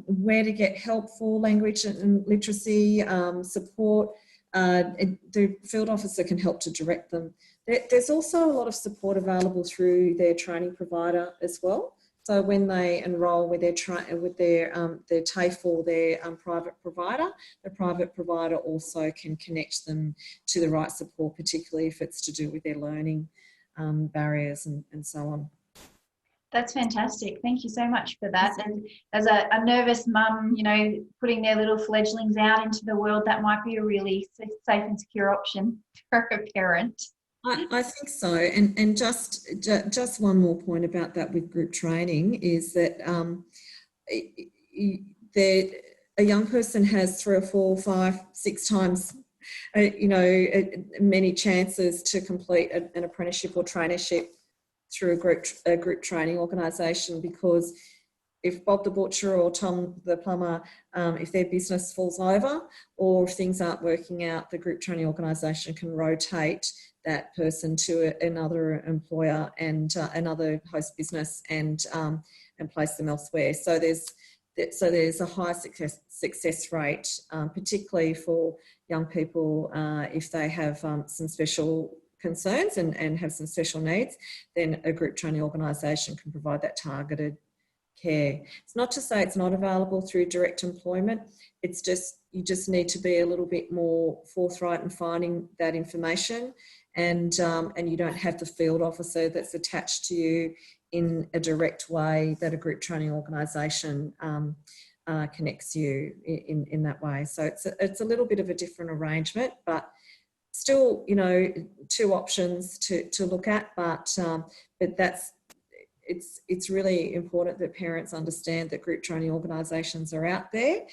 where to get help for language and literacy support, the field officer can help to direct them. There's also a lot of support available through their training provider as well. So when they enrol with their TAFE or their private provider, the private provider also can connect them to the right support, particularly if it's to do with their learning barriers and so on. That's fantastic. Thank you so much for that. And as a nervous mum, you know, putting their little fledglings out into the world, that might be a really safe and secure option for a parent. I think so, and just one more point about that with group training is that a young person has 3 or 4, 5, 6 times, many chances to complete an apprenticeship or traineeship through a group training organisation, because if Bob the butcher or Tom the plumber, if their business falls over or if things aren't working out, the group training organisation can rotate that person to another employer and another host business and place them elsewhere. So there's a high success rate, particularly for young people if they have some special concerns and have some special needs. Then a group training organisation can provide that targeted care. It's not to say it's not available through direct employment. It's just you just need to be a little bit more forthright in finding that information, and you don't have the field officer that's attached to you in a direct way that a group training organisation connects you in that way. So it's a little bit of a different arrangement, but still, 2 options to look at. But it's really important that parents understand that group training organisations are out there,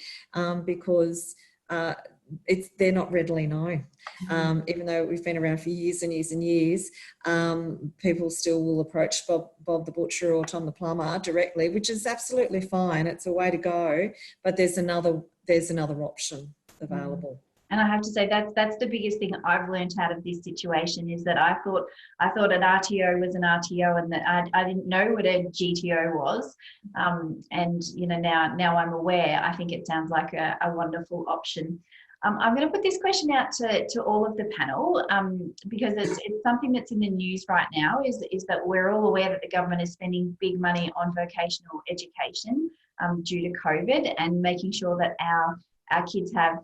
because they're not readily known. Even though we've been around for years and years and years, people still will approach Bob the butcher or Tom the plumber directly, which is absolutely fine. It's a way to go, but there's another option available. And I have to say that's the biggest thing I've learned out of this situation is that I thought an RTO was an RTO, and that I didn't know what a GTO was. And now I'm aware. I think it sounds like a wonderful option. I'm going to put this question out to all of the panel, because it's something that's in the news right now. Is that we're all aware that the government is spending big money on vocational education due to COVID, and making sure that our kids have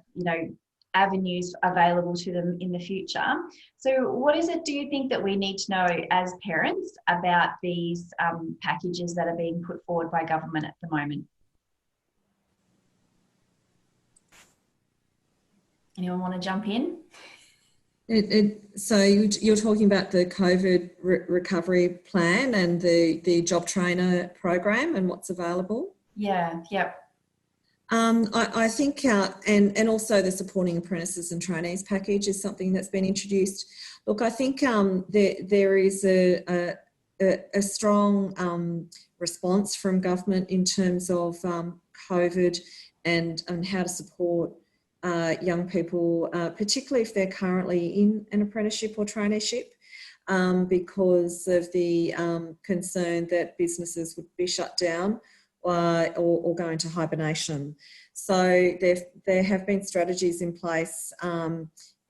avenues available to them in the future. So what is it do you think that we need to know as parents about these packages that are being put forward by government at the moment? Anyone want to jump in? So you're talking about the COVID recovery plan and the job trainer program and what's available? Yeah, yep. I think, and also the supporting apprentices and trainees package is something that's been introduced. Look, I think there is a strong response from government in terms of COVID and how to support young people, particularly if they're currently in an apprenticeship or traineeship, because of the concern that businesses would be shut down or go into hibernation. So there have been strategies in place,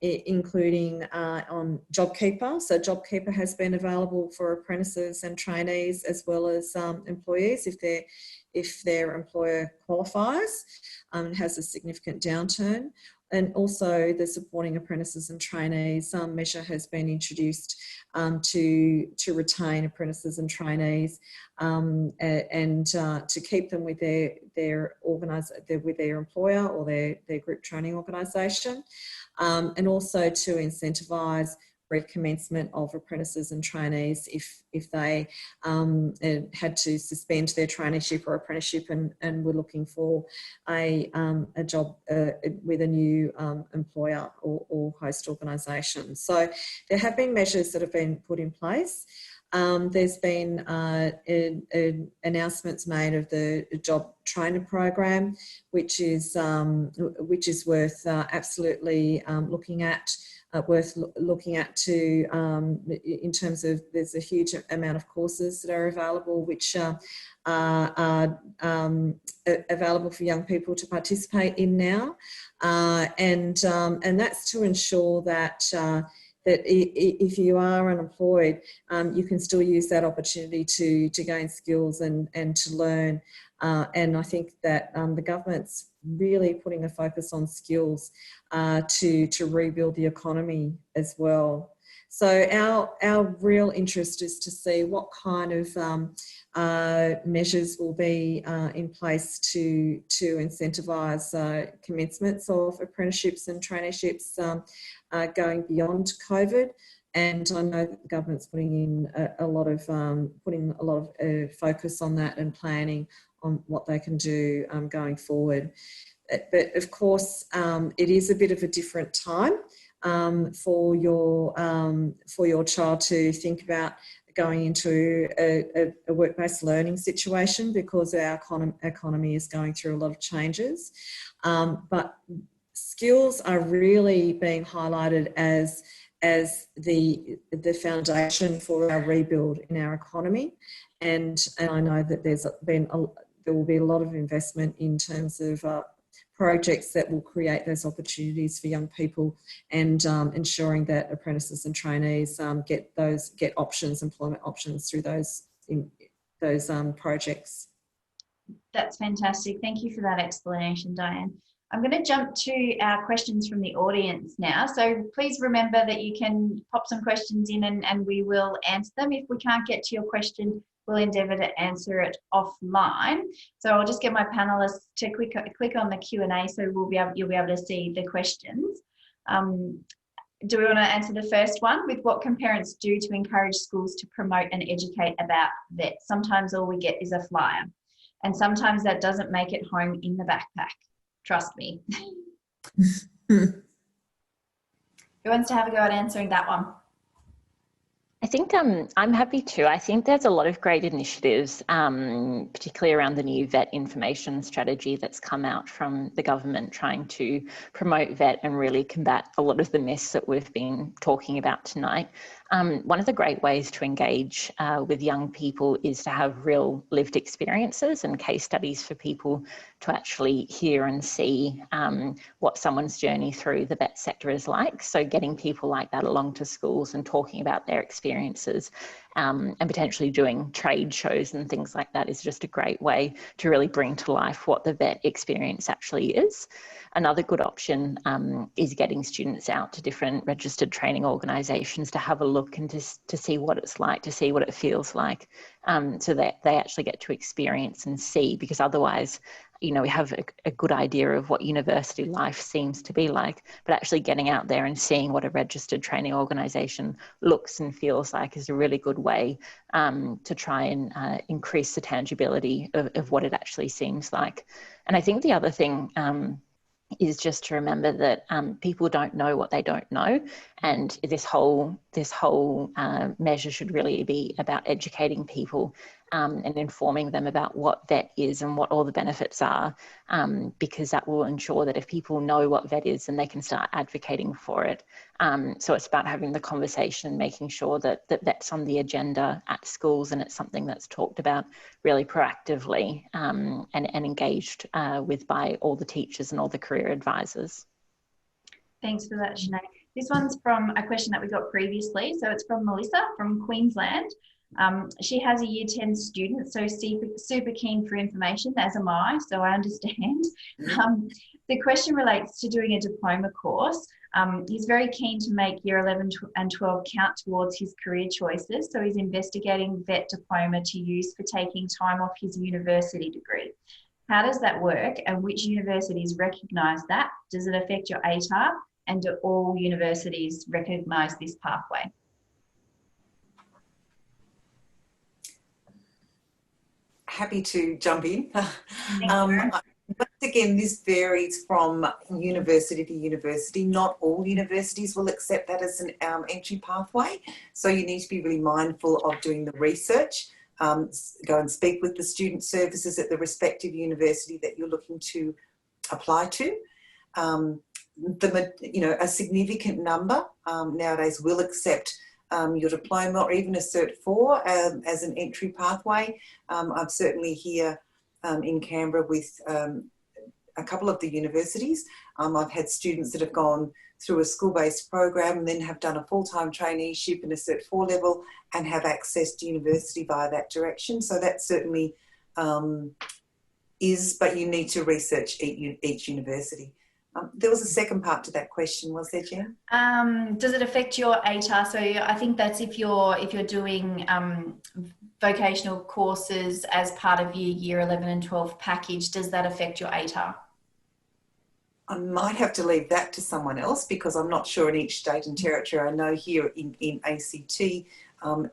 including on JobKeeper. So JobKeeper has been available for apprentices and trainees as well as employees if their employer qualifies. has a significant downturn. And also the supporting apprentices and trainees measure has been introduced to retain apprentices and trainees and to keep them with their employer or their group training organisation, and also to incentivise recommencement of apprentices and trainees if they had to suspend their traineeship or apprenticeship and were looking for a job with a new employer or host organisation. So there have been measures that have been put in place. There's been announcements made of the job trainer program, which is worth absolutely looking at. In terms of there's a huge amount of courses that are available which are available for young people to participate in now, and that's to ensure that if you are unemployed, you can still use that opportunity to gain skills and to learn. And I think that the government's really putting a focus on skills to rebuild the economy as well. So our real interest is to see what kind of measures will be in place to incentivise commencements of apprenticeships and traineeships going beyond COVID. And I know that the government's putting in a lot of focus on that and planning on what they can do going forward. But of course, it is a bit of a different time for your child to think about going into a work-based learning situation, because our economy is going through a lot of changes. But skills are really being highlighted as the foundation for our rebuild in our economy, and I know that there will be a lot of investment in terms of projects that will create those opportunities for young people, and ensuring that apprentices and trainees get employment options through those projects. That's fantastic. Thank you for that explanation, Diane. I'm going to jump to our questions from the audience now. So please remember that you can pop some questions in and we will answer them. If we can't get to your question, we'll endeavour to answer it offline. So I'll just get my panellists to click on the Q&A so you'll be able to see the questions. Do we want to answer the first one with what can parents do to encourage schools to promote and educate about VET? Sometimes all we get is a flyer, and sometimes that doesn't make it home in the backpack. Trust me. Who wants to have a go at answering that one? I think I'm happy to. I think there's a lot of great initiatives, particularly around the new VET information strategy that's come out from the government, trying to promote VET and really combat a lot of the myths that we've been talking about tonight. One of the great ways to engage with young people is to have real lived experiences and case studies for people to actually hear and see what someone's journey through the VET sector is like. So getting people like that along to schools and talking about their experiences and potentially doing trade shows and things like that is just a great way to really bring to life what the VET experience actually is. Another good option is getting students out to different registered training organisations to have a look and to see what it's like, to see what it feels like, so that they actually get to experience and see, because otherwise, you know, we have a good idea of what university life seems to be like, but actually getting out there and seeing what a registered training organisation looks and feels like is a really good way to try and increase the tangibility of what it actually seems like. And I think the other thing is just to remember that people don't know what they don't know, and this whole measure should really be about educating people and informing them about what VET is and what all the benefits are, because that will ensure that if people know what VET is, then they can start advocating for it. So it's about having the conversation and making sure that VET's on the agenda at schools, and it's something that's talked about really proactively and engaged with by all the teachers and all the career advisors. Thanks for that, Sinead. This one's from a question that we got previously. So it's from Melissa from Queensland. She has a Year 10 student, so super keen for information, as am I, so I understand. The question relates to doing a diploma course. He's very keen to make Year 11 and 12 count towards his career choices, so he's investigating vet diploma to use for taking time off his university degree. How does that work, and which universities recognise that? Does it affect your ATAR, and do all universities recognise this pathway? Happy to jump in. Once again, this varies from university to university. Not all universities will accept that as an entry pathway. So you need to be really mindful of doing the research. Go and speak with the student services at the respective university that you're looking to apply to. A significant number nowadays will accept your diploma or even a Cert 4 as an entry pathway. I'm certainly here in Canberra with a couple of the universities. I've had students that have gone through a school-based program and then have done a full-time traineeship in a Cert 4 level and have accessed university via that direction. So that certainly is, but you need to research each university. There was a second part to that question, was there, Jen? Does it affect your ATAR? So I think that's if you're doing vocational courses as part of your Year 11 and 12 package, does that affect your ATAR? I might have to leave that to someone else because I'm not sure in each state and territory. I know here in ACT,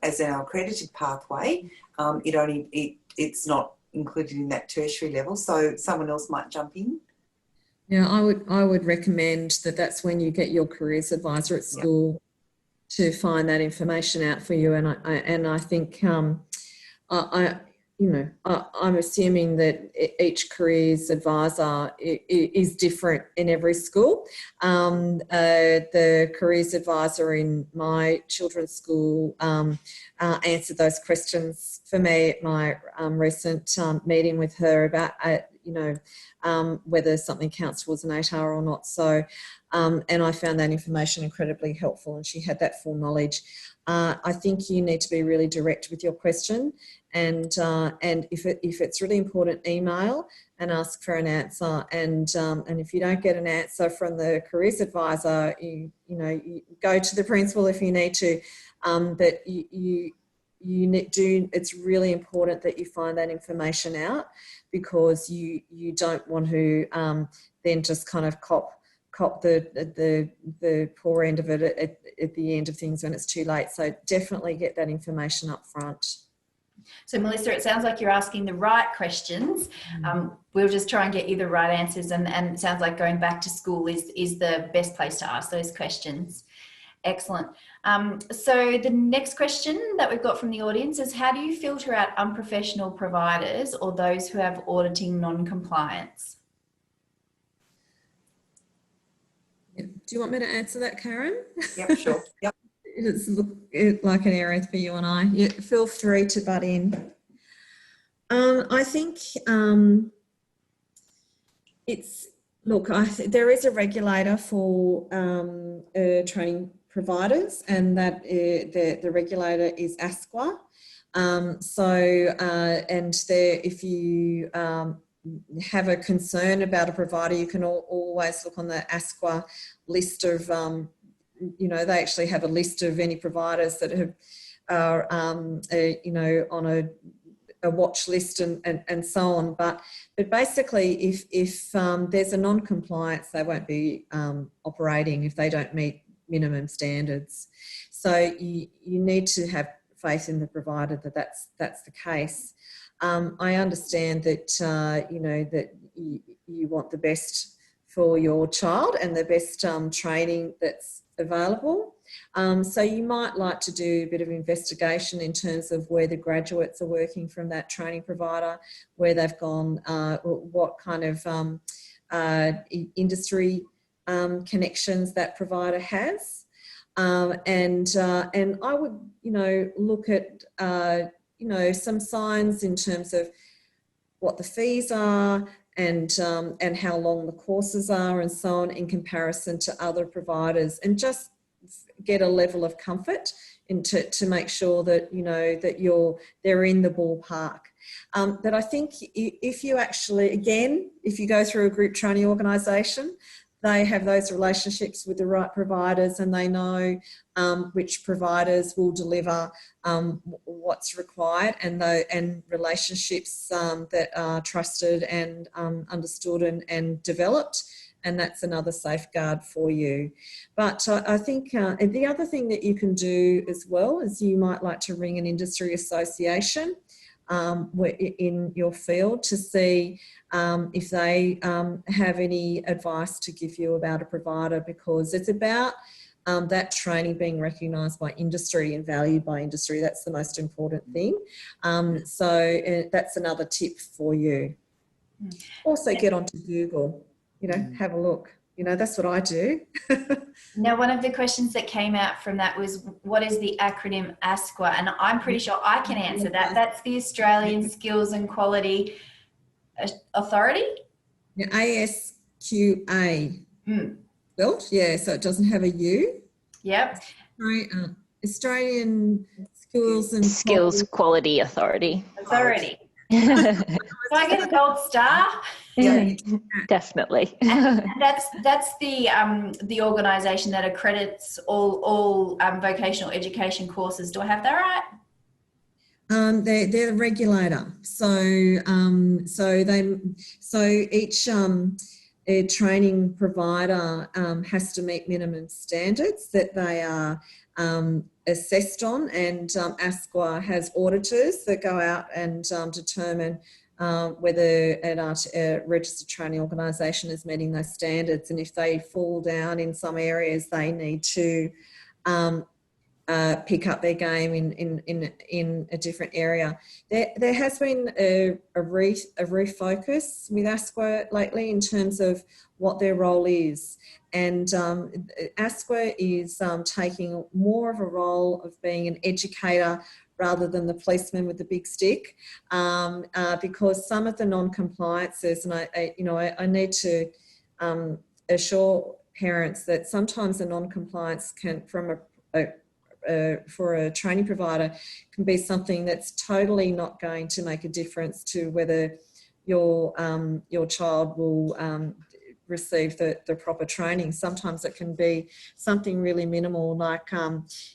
as our accredited pathway, it's not included in that tertiary level, so someone else might jump in. Yeah, I would recommend that that's when you get your careers advisor at school to find that information out for you. And I think I'm assuming that each careers advisor is different in every school. The careers advisor in my children's school answered those questions for me at my recent meeting with her about whether something counts towards an ATAR or not. So, and I found that information incredibly helpful, and she had that full knowledge. I think you need to be really direct with your question, and if it's really important, email and ask for an answer. And if you don't get an answer from the careers advisor, you go to the principal if you need to. But it's really important that you find that information out, because you don't want to then just kind of cop the poor end of it at the end of things when it's too late. So definitely get that information up front. So Melissa, it sounds like you're asking the right questions. We'll just try and get you the right answers, and it sounds like going back to school is the best place to ask those questions. Excellent. So the next question that we've got from the audience is, how do you filter out unprofessional providers or those who have auditing non-compliance? Do you want me to answer that, Karen? Yep, sure. Yep. It's like an area for you and I. Yeah, feel free to butt in. I think there is a regulator for training providers, and that the regulator is ASQA. If you have a concern about a provider, you can always look on the ASQA list of, they actually have a list of any providers that are on a watch list and so on. But basically, if there's a non-compliance, they won't be operating if they don't meet minimum standards. So you need to have faith in the provider that's the case. I understand that that you want the best for your child and the best training that's available. So you might like to do a bit of investigation in terms of where the graduates are working from that training provider, where they've gone, what kind of industry connections that provider has. And I would, look at, some signs in terms of what the fees are and how long the courses are and so on in comparison to other providers, and just get a level of comfort and to make sure that, you know, that they're in the ballpark. But I think if you actually, again, if you go through a group training organisation, they have those relationships with the right providers, and they know which providers will deliver what's required, and relationships that are trusted and understood and developed. And that's another safeguard for you. But I think the other thing that you can do as well is you might like to ring an industry association in your field to see if they have any advice to give you about a provider, because it's about that training being recognised by industry and valued by industry. That's the most important thing. So that's another tip for you. Also get onto Google, you know, have a look. You know, that's what I do. Now, one of the questions that came out from that was, what is the acronym ASQA? And I'm pretty sure I can answer that. That's the Australian Skills and Quality Authority? Yeah, ASQA. Spelled, yeah, so it doesn't have a U. Yep. Sorry, Australian Skills Quality Authority. Do I get a gold star? Yeah, definitely. And that's the organisation that accredits all vocational education courses. Do I have that right? They're the regulator. So each training provider has to meet minimum standards that they are assessed on, and ASQA has auditors that go out and determine whether a registered training organisation is meeting those standards, and if they fall down in some areas, they need to pick up their game in a different area. There has been a refocus with ASQA lately in terms of what their role is, and ASQA is taking more of a role of being an educator rather than the policeman with the big stick, because some of the non-compliances, and I need to assure parents that sometimes a non-compliance can, for a training provider, can be something that's totally not going to make a difference to whether your child will receive the proper training. Sometimes it can be something really minimal, like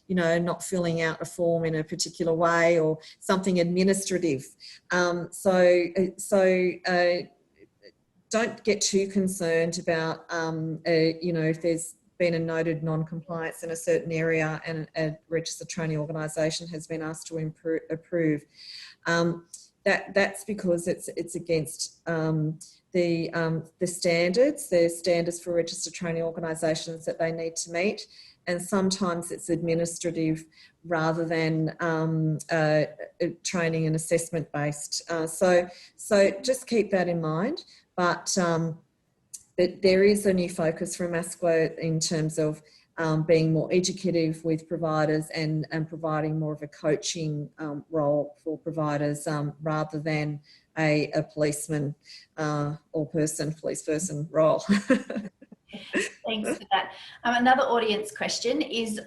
not filling out a form in a particular way, or something administrative. So don't get too concerned about if there's been a noted non-compliance in a certain area and a registered training organisation has been asked to approve. That's because it's against the standards for registered training organisations that they need to meet, and sometimes it's administrative rather than training and assessment based. So just keep that in mind. But there is a new focus from ASQA in terms of being more educative with providers and providing more of a coaching role for providers rather than a policeman police person role. Thanks for that. Another audience question is,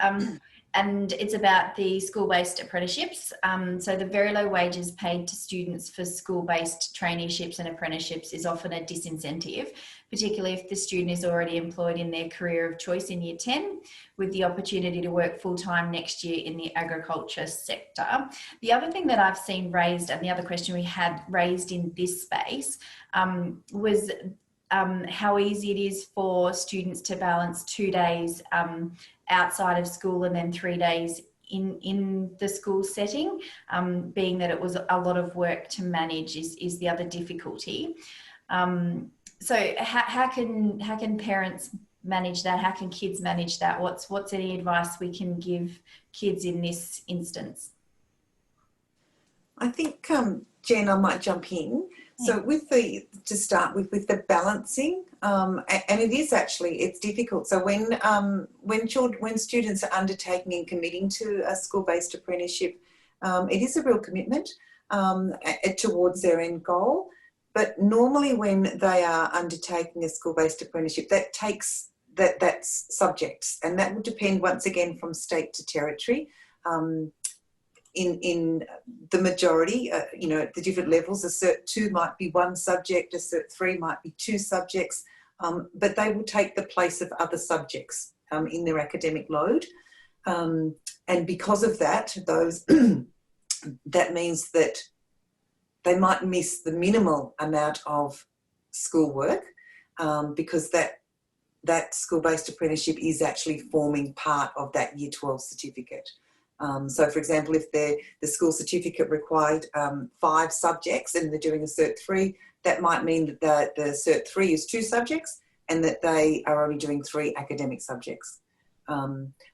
and it's about the school-based apprenticeships. So the very low wages paid to students for school-based traineeships and apprenticeships is often a disincentive, particularly if the student is already employed in their career of choice in Year 10, with the opportunity to work full-time next year in the agriculture sector. The other thing that I've seen raised, and the other question we had raised in this space, was how easy it is for students to balance 2 days outside of school and then 3 days in the school setting, being that it was a lot of work to manage is the other difficulty. So how can parents manage that? How can kids manage that? What's any advice we can give kids in this instance? I think, Jen, I might jump in. So to start with the balancing, and it is actually, it's difficult. So when students are undertaking and committing to a school-based apprenticeship, it is a real commitment towards their end goal. But normally when they are undertaking a school-based apprenticeship, that takes that's subjects, and that would depend once again from state to territory. In the majority, you know, at the different levels, a Cert 2 might be one subject, a Cert 3 might be two subjects, but they will take the place of other subjects in their academic load. And because of that, that means that they might miss the minimal amount of schoolwork because that school-based apprenticeship is actually forming part of that Year 12 certificate. So, for example, if the school certificate required 5 subjects and they're doing a Cert 3, that might mean that the Cert 3 is 2 subjects and that they are only doing 3 academic subjects.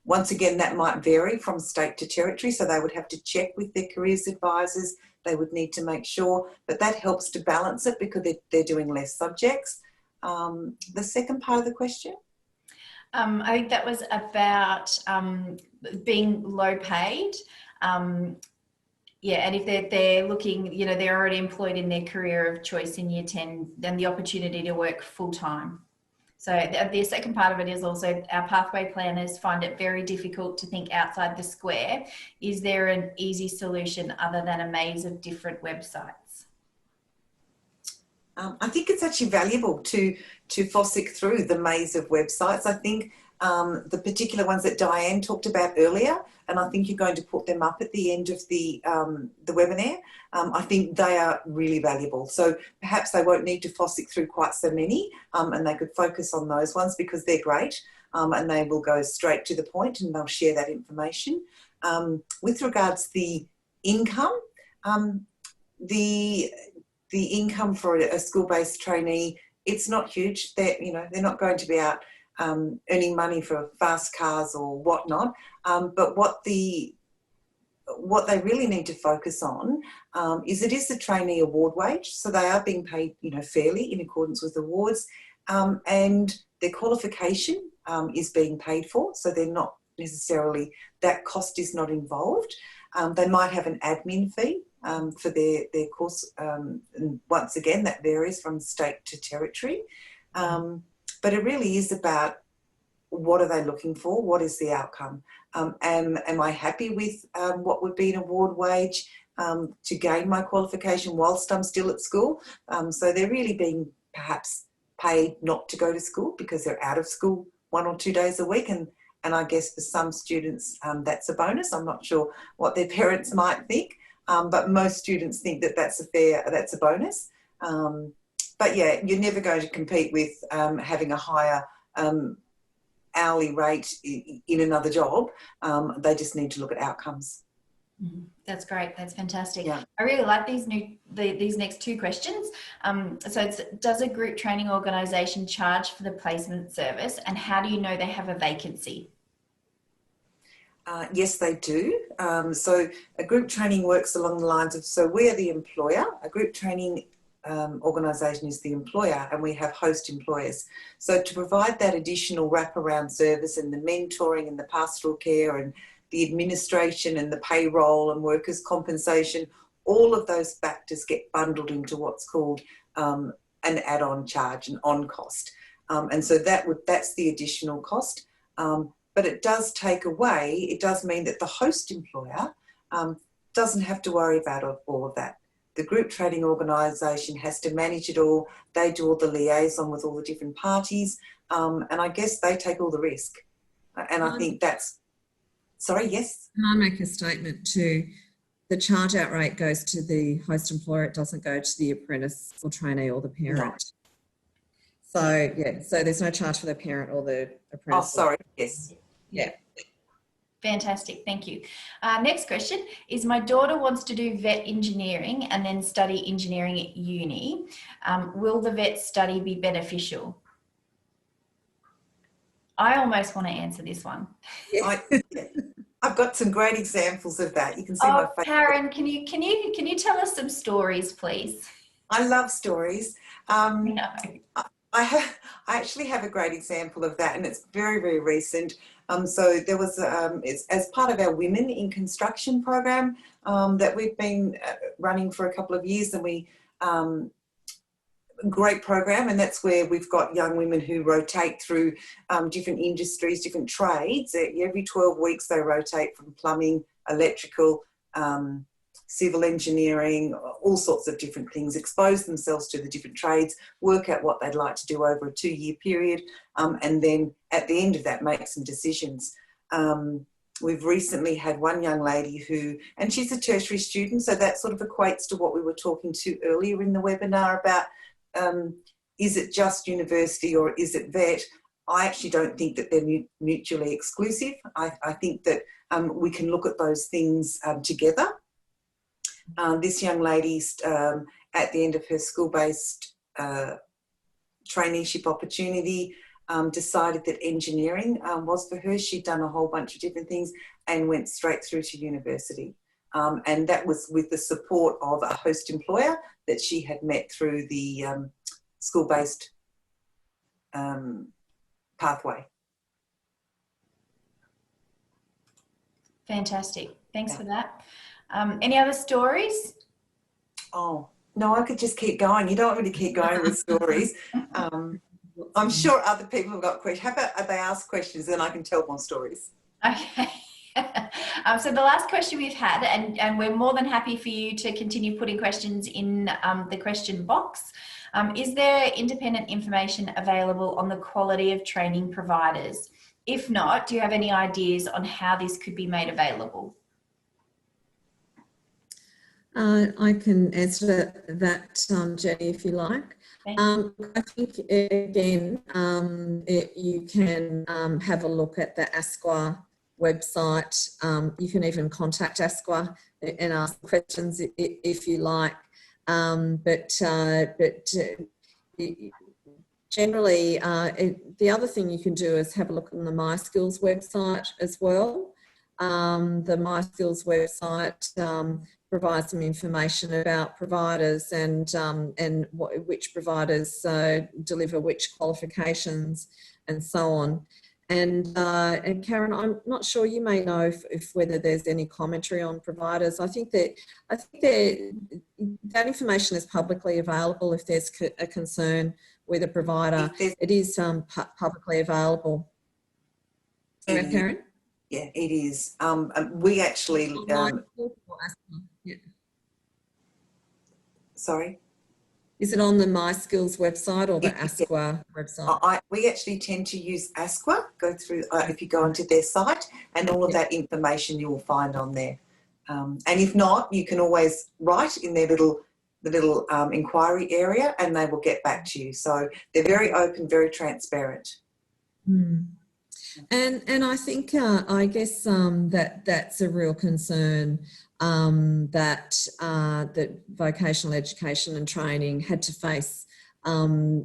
Once again, that might vary from state to territory, so they would have to check with their careers advisors. They would need to make sure, but that helps to balance it because they're doing less subjects. The second part of the question? I think that was about being low paid. Yeah, and if they're looking, you know, they're already employed in their career of choice in Year 10, then the opportunity to work full time. So the second part of it is also our pathway planners find it very difficult to think outside the square. Is there an easy solution other than a maze of different websites? I think it's actually valuable to fossick through the maze of websites. I think the particular ones that Diane talked about earlier, and I think you're going to put them up at the end of the webinar, I think they are really valuable. So perhaps they won't need to fossick through quite so many, and they could focus on those ones because they're great, and they will go straight to the point and they'll share that information. With regards to the income, the income for a school-based trainee, it's not huge. They're not going to be out earning money for fast cars or whatnot. But what they really need to focus on is it is the trainee award wage, so they are being paid, you know, fairly in accordance with awards, and their qualification is being paid for, so they're not necessarily, that cost is not involved. They might have an admin fee for their course, and once again that varies from state to territory, but it really is about what are they looking for, what is the outcome, am I happy with what would be an award wage to gain my qualification whilst I'm still at school. So they're really being perhaps paid not to go to school because they're out of school 1 or 2 days a week, and I guess for some students that's a bonus. I'm not sure what their parents might think, but most students think that that's a bonus. But yeah, you're never going to compete with having a higher hourly rate in another job. They just need to look at outcomes. That's great. That's fantastic. Yeah. I really like these next 2 questions. So it's, does a group training organisation charge for the placement service, and how do you know they have a vacancy? Yes, they do. So a group training works along the lines of, so we are the employer, a group training organisation is the employer, and we have host employers. So to provide that additional wraparound service and the mentoring and the pastoral care and the administration and the payroll and workers' compensation, all of those factors get bundled into what's called an add-on charge, an on-cost. And so that's the additional cost. But it does mean that the host employer doesn't have to worry about all of that. The group training organisation has to manage it all. They do all the liaison with all the different parties, and I guess they take all the risk. And I think that's, sorry, yes? Can I make a statement too? The charge out rate goes to the host employer. It doesn't go to the apprentice or trainee or the parent. No. So yeah, so there's no charge for the parent or the apprentice. Oh, sorry, yes. Yeah. Fantastic, thank you. Next question is, my daughter wants to do vet engineering and then study engineering at uni. Will the vet study be beneficial? I almost want to answer this one. I've got some great examples of that. You can see my face. Karen, can you tell us some stories, please? I love stories. No. I actually have a great example of that, and it's very, very recent. So there was, it's as part of our Women in Construction program that we've been running for a couple of years, and great program, and that's where we've got young women who rotate through different industries, different trades. Every 12 weeks they rotate from plumbing, electrical, civil engineering, all sorts of different things, expose themselves to the different trades, work out what they'd like to do over a 2-year period, and then at the end of that make some decisions. We've recently had one young lady who, and she's a tertiary student, so that sort of equates to what we were talking to earlier in the webinar about is it just university or is it vet? I actually don't think that they're mutually exclusive. I think that we can look at those things together. This young lady, at the end of her school-based traineeship opportunity, decided that engineering was for her. She'd done a whole bunch of different things and went straight through to university. And that was with the support of a host employer that she had met through the school-based pathway. Fantastic. Thanks for that. Any other stories? Oh, no, I could just keep going. You don't want me to keep going with stories. I'm sure other people have got questions. How about they ask questions, then I can tell more stories. Okay. So the last question we've had, and we're more than happy for you to continue putting questions in the question box. Is there independent information available on the quality of training providers? If not, do you have any ideas on how this could be made available? I can answer that, Jenny, if you like. I think, again, you can have a look at the ASQA website. You can even contact ASQA and ask questions if you like. But generally, the other thing you can do is have a look on the MySkills website as well. The MySkills website provides some information about providers and which providers deliver which qualifications and so on. And Karen, I'm not sure, you may know if whether there's any commentary on providers. I think that information is publicly available if there's a concern with a provider. It is publicly available. Sorry, Karen? Yeah, it is. We actually... Sorry? Is it on the MySkills website or the ASQA website? We actually tend to use ASQA. Go through, if you go onto their site, and all of that information you will find on there. And if not, you can always write in their the little inquiry area, and they will get back to you. So they're very open, very transparent. Mm. And I think, I guess that's a real concern, that vocational education and training had to face, over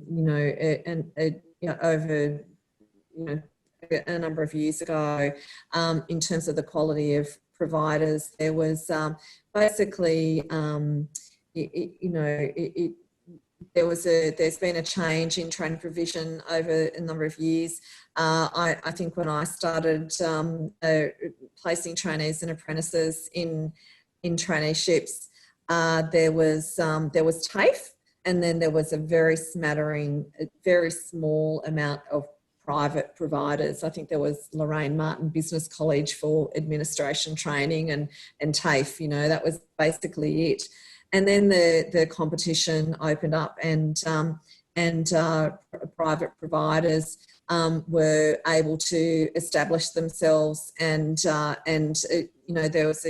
a number of years ago, in terms of the quality of providers. There was basically, there's been a change in training provision over a number of years. I think when I started placing trainees and apprentices in traineeships, there was TAFE, and then there was a very small amount of private providers. I think there was Lorraine Martin Business College for administration training and TAFE, that was basically it. And then the competition opened up, and private providers were able to establish themselves, and there was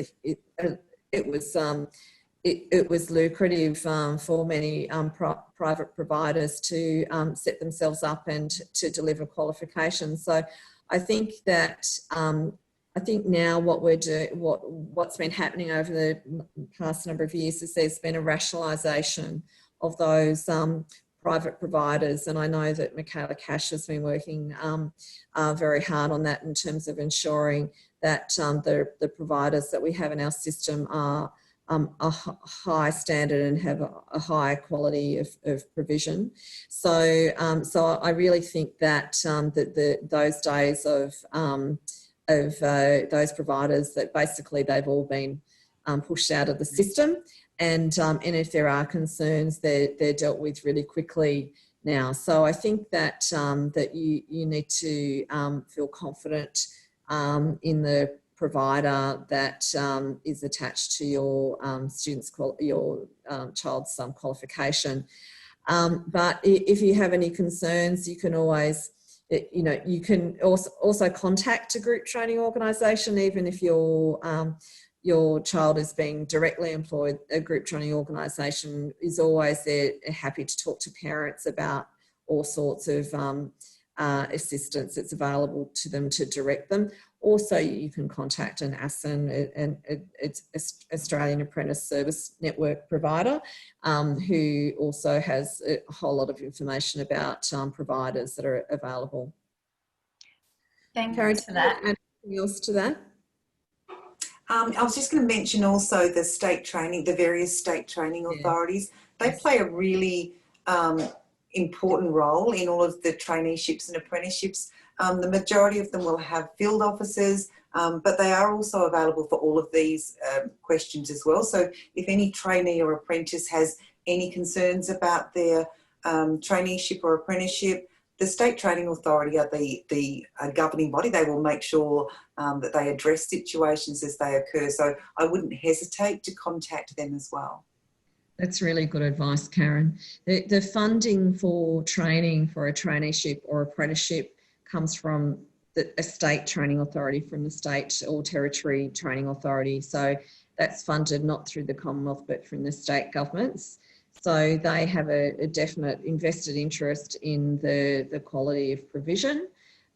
it was lucrative for many private providers to set themselves up and to deliver qualifications. So I think that now what we're doing, what's been happening over the past number of years, is there's been a rationalisation of those private providers, and I know that Michaela Cash has been working very hard on that in terms of ensuring that the providers that we have in our system are a high standard and have a high quality of provision. So I really think that those days of those providers, that basically they've all been pushed out of the system, and if there are concerns, they're dealt with really quickly now. So I think that that you need to feel confident in the provider that is attached to your child's qualification. But if you have any concerns, you can always, you can also contact a group training organisation, even if your child is being directly employed. A group training organisation is always there, happy to talk to parents about all sorts of assistance that's available to them to direct them. Also, you can contact an ASN, it's Australian Apprentice Service Network provider, who also has a whole lot of information about providers that are available. Thanks Karen, for that. anything else to that? I was just going to mention also the state training, the various state training authorities. They play a really important role in all of the traineeships and apprenticeships. The majority of them will have field officers, but they are also available for all of these questions as well. So if any trainee or apprentice has any concerns about their traineeship or apprenticeship, the State Training Authority are the governing body. They will make sure that they address situations as they occur. So I wouldn't hesitate to contact them as well. That's really good advice, Karen. The funding for training for a traineeship or apprenticeship comes from a state training authority, from the state or territory training authority. So that's funded not through the Commonwealth, but from the state governments. So they have a definite invested interest in the quality of provision.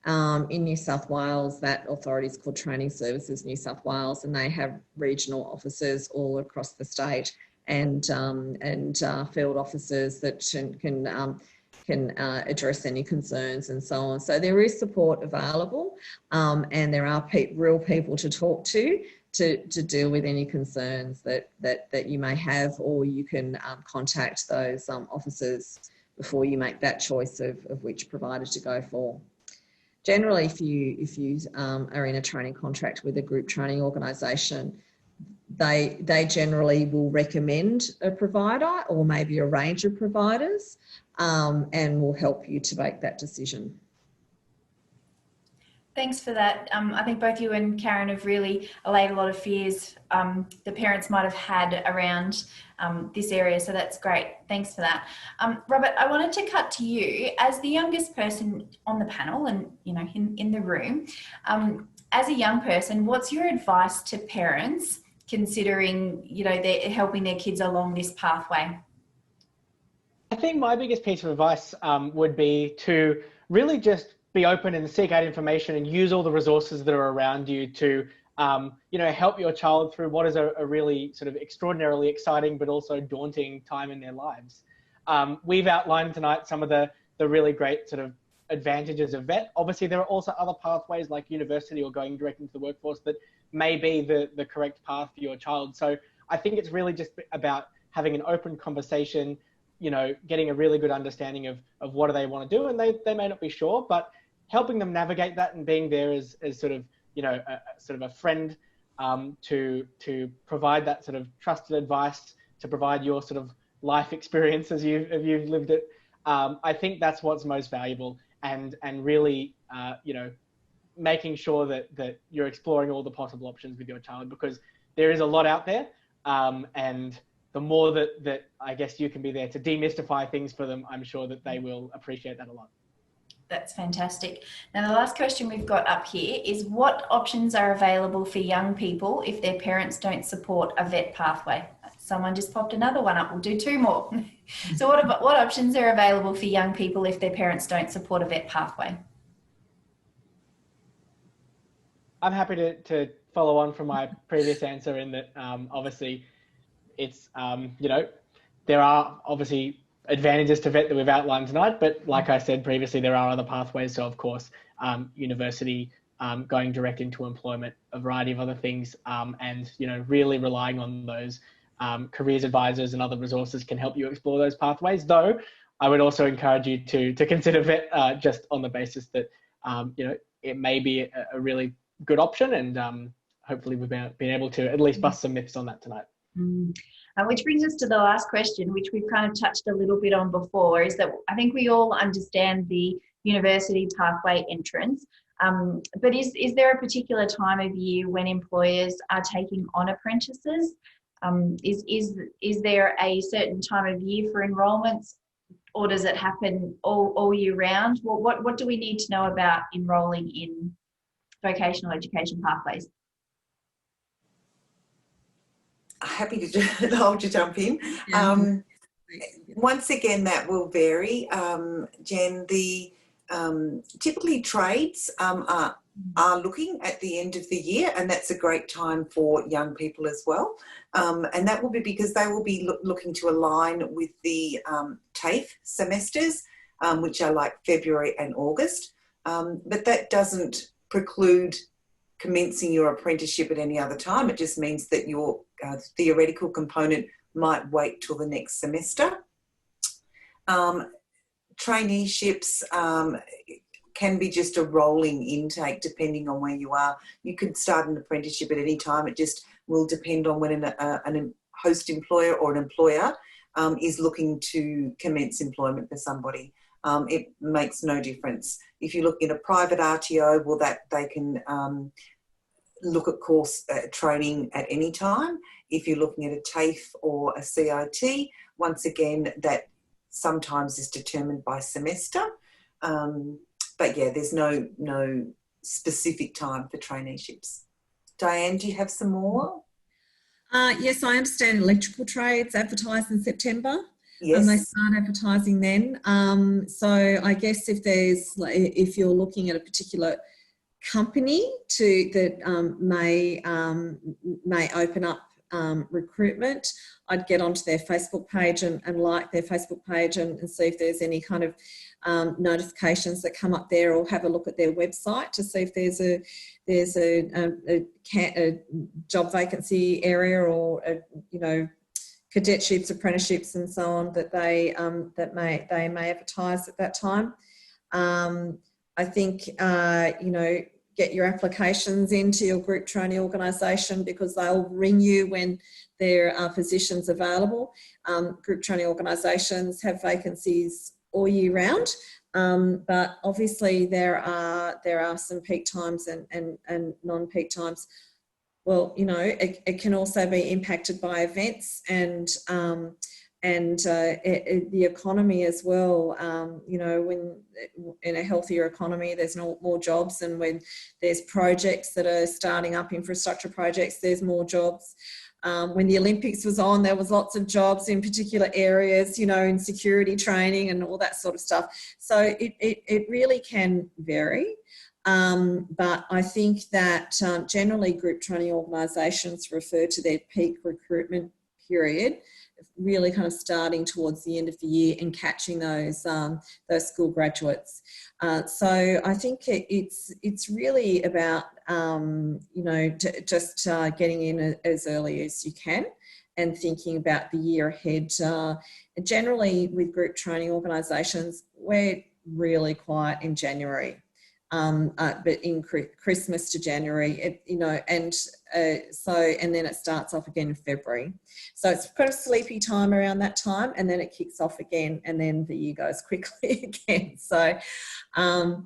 In New South Wales, that authority is called Training Services New South Wales, and they have regional officers all across the state and field officers that can address any concerns and so on. So there is support available, and there are real people to talk to deal with any concerns that you may have, or you can contact those officers before you make that choice of which provider to go for. Generally, if you are in a training contract with a group training organisation, they generally will recommend a provider or maybe a range of providers, and will help you to make that decision. Thanks for that. I think both you and Karen have really allayed a lot of fears the parents might have had around this area, so that's great. Thanks for that. Robert, I wanted to cut to you as the youngest person on the panel and in the room. As a young person, what's your advice to parents considering they're helping their kids along this pathway? I think my biggest piece of advice would be to really just be open and seek out information and use all the resources that are around you to, help your child through what is a really sort of extraordinarily exciting but also daunting time in their lives. We've outlined tonight some of the really great sort of advantages of VET. Obviously, there are also other pathways like university or going direct into the workforce that may be the correct path for your child. So I think it's really just about having an open conversation, getting a really good understanding of what do they want to do, and they may not be sure, but helping them navigate that and being there as sort of a friend to provide that sort of trusted advice, to provide your sort of life experience as you've lived it. I think that's what's most valuable, and really making sure that you're exploring all the possible options with your child, because there is a lot out there, and the more that I guess you can be there to demystify things for them, I'm sure that they will appreciate that a lot. That's fantastic. Now, the last question we've got up here is, what options are available for young people if their parents don't support a VET pathway? Someone just popped another one up. We'll do two more. So what options are available for young people if their parents don't support a VET pathway? I'm happy to follow on from my previous answer in that obviously it's, there are obviously advantages to VET that we've outlined tonight, but like I said previously, there are other pathways. So of course, university, going direct into employment, a variety of other things, and really relying on those careers advisors and other resources can help you explore those pathways. Though I would also encourage you to consider VET just on the basis that it may be a really good option, and hopefully we've been able to at least bust some myths on that tonight. Which brings us to the last question, which we've kind of touched a little bit on before, is that I think we all understand the university pathway entrance, but is there a particular time of year when employers are taking on apprentices? Is there a certain time of year for enrolments, or does it happen all year round? What do we need to know about enrolling in vocational education pathways? Happy to I'll just jump in. Once again, that will vary, Jen. The typically trades are looking at the end of the year, and that's a great time for young people as well. And that will be because they will be looking to align with the TAFE semesters, which are like February and August. But that doesn't preclude commencing your apprenticeship at any other time. It just means that your theoretical component might wait till the next semester. Traineeships can be just a rolling intake depending on where you are. You could start an apprenticeship at any time. It just will depend on when a host employer or an employer is looking to commence employment for somebody. It makes no difference. If you look in a private RTO, well, that they can look at course training at any time. If you're looking at a TAFE or a CIT, once again, that sometimes is determined by semester. But yeah, there's no specific time for traineeships. Diane, do you have some more? Yes, I understand electrical trades advertise in September. Yes. And they start advertising then. So I guess if you're looking at a particular company that may open up recruitment, I'd get onto their Facebook page and like their Facebook page and see if there's any kind of notifications that come up there, or have a look at their website to see if there's a job vacancy area, or cadetships, apprenticeships, and so on that they may advertise at that time. I think get your applications into your group trainee organisation, because they'll ring you when there are positions available. Group trainee organisations have vacancies all year round, but obviously there are some peak times and non-peak times. Well, it can also be impacted by events and the economy as well. When in a healthier economy, there's more jobs, and when there's projects that are starting up, infrastructure projects, there's more jobs. When the Olympics was on, there was lots of jobs in particular areas, in security training and all that sort of stuff. So it really can vary. But I think that generally group training organisations refer to their peak recruitment period, really kind of starting towards the end of the year and catching those school graduates. So I think it's really about just getting in as early as you can and thinking about the year ahead. Generally with group training organisations, we're really quiet in January. But in Christmas to January, and then it starts off again in February. So it's kind of sleepy time around that time, and then it kicks off again, and then the year goes quickly again. So, so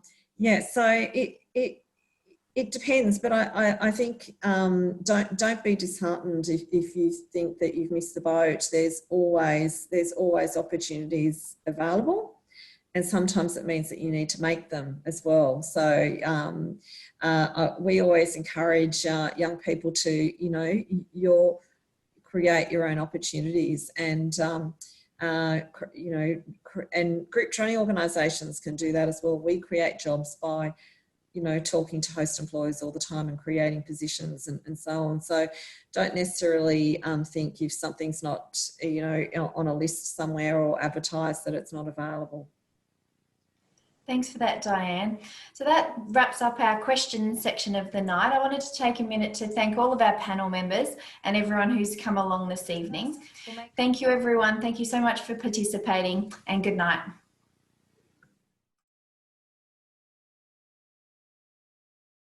it depends, but I think don't be disheartened if you think that you've missed the boat. There's always opportunities available. And sometimes it means that you need to make them as well. So we always encourage young people to, create your own opportunities, and and group training organisations can do that as well. We create jobs by, talking to host employers all the time and creating positions and so on. So don't necessarily think if something's not, on a list somewhere or advertised that it's not available. Thanks for that, Diane. So that wraps up our questions section of the night. I wanted to take a minute to thank all of our panel members and everyone who's come along this evening. Thank you, everyone. Thank you so much for participating, and good night.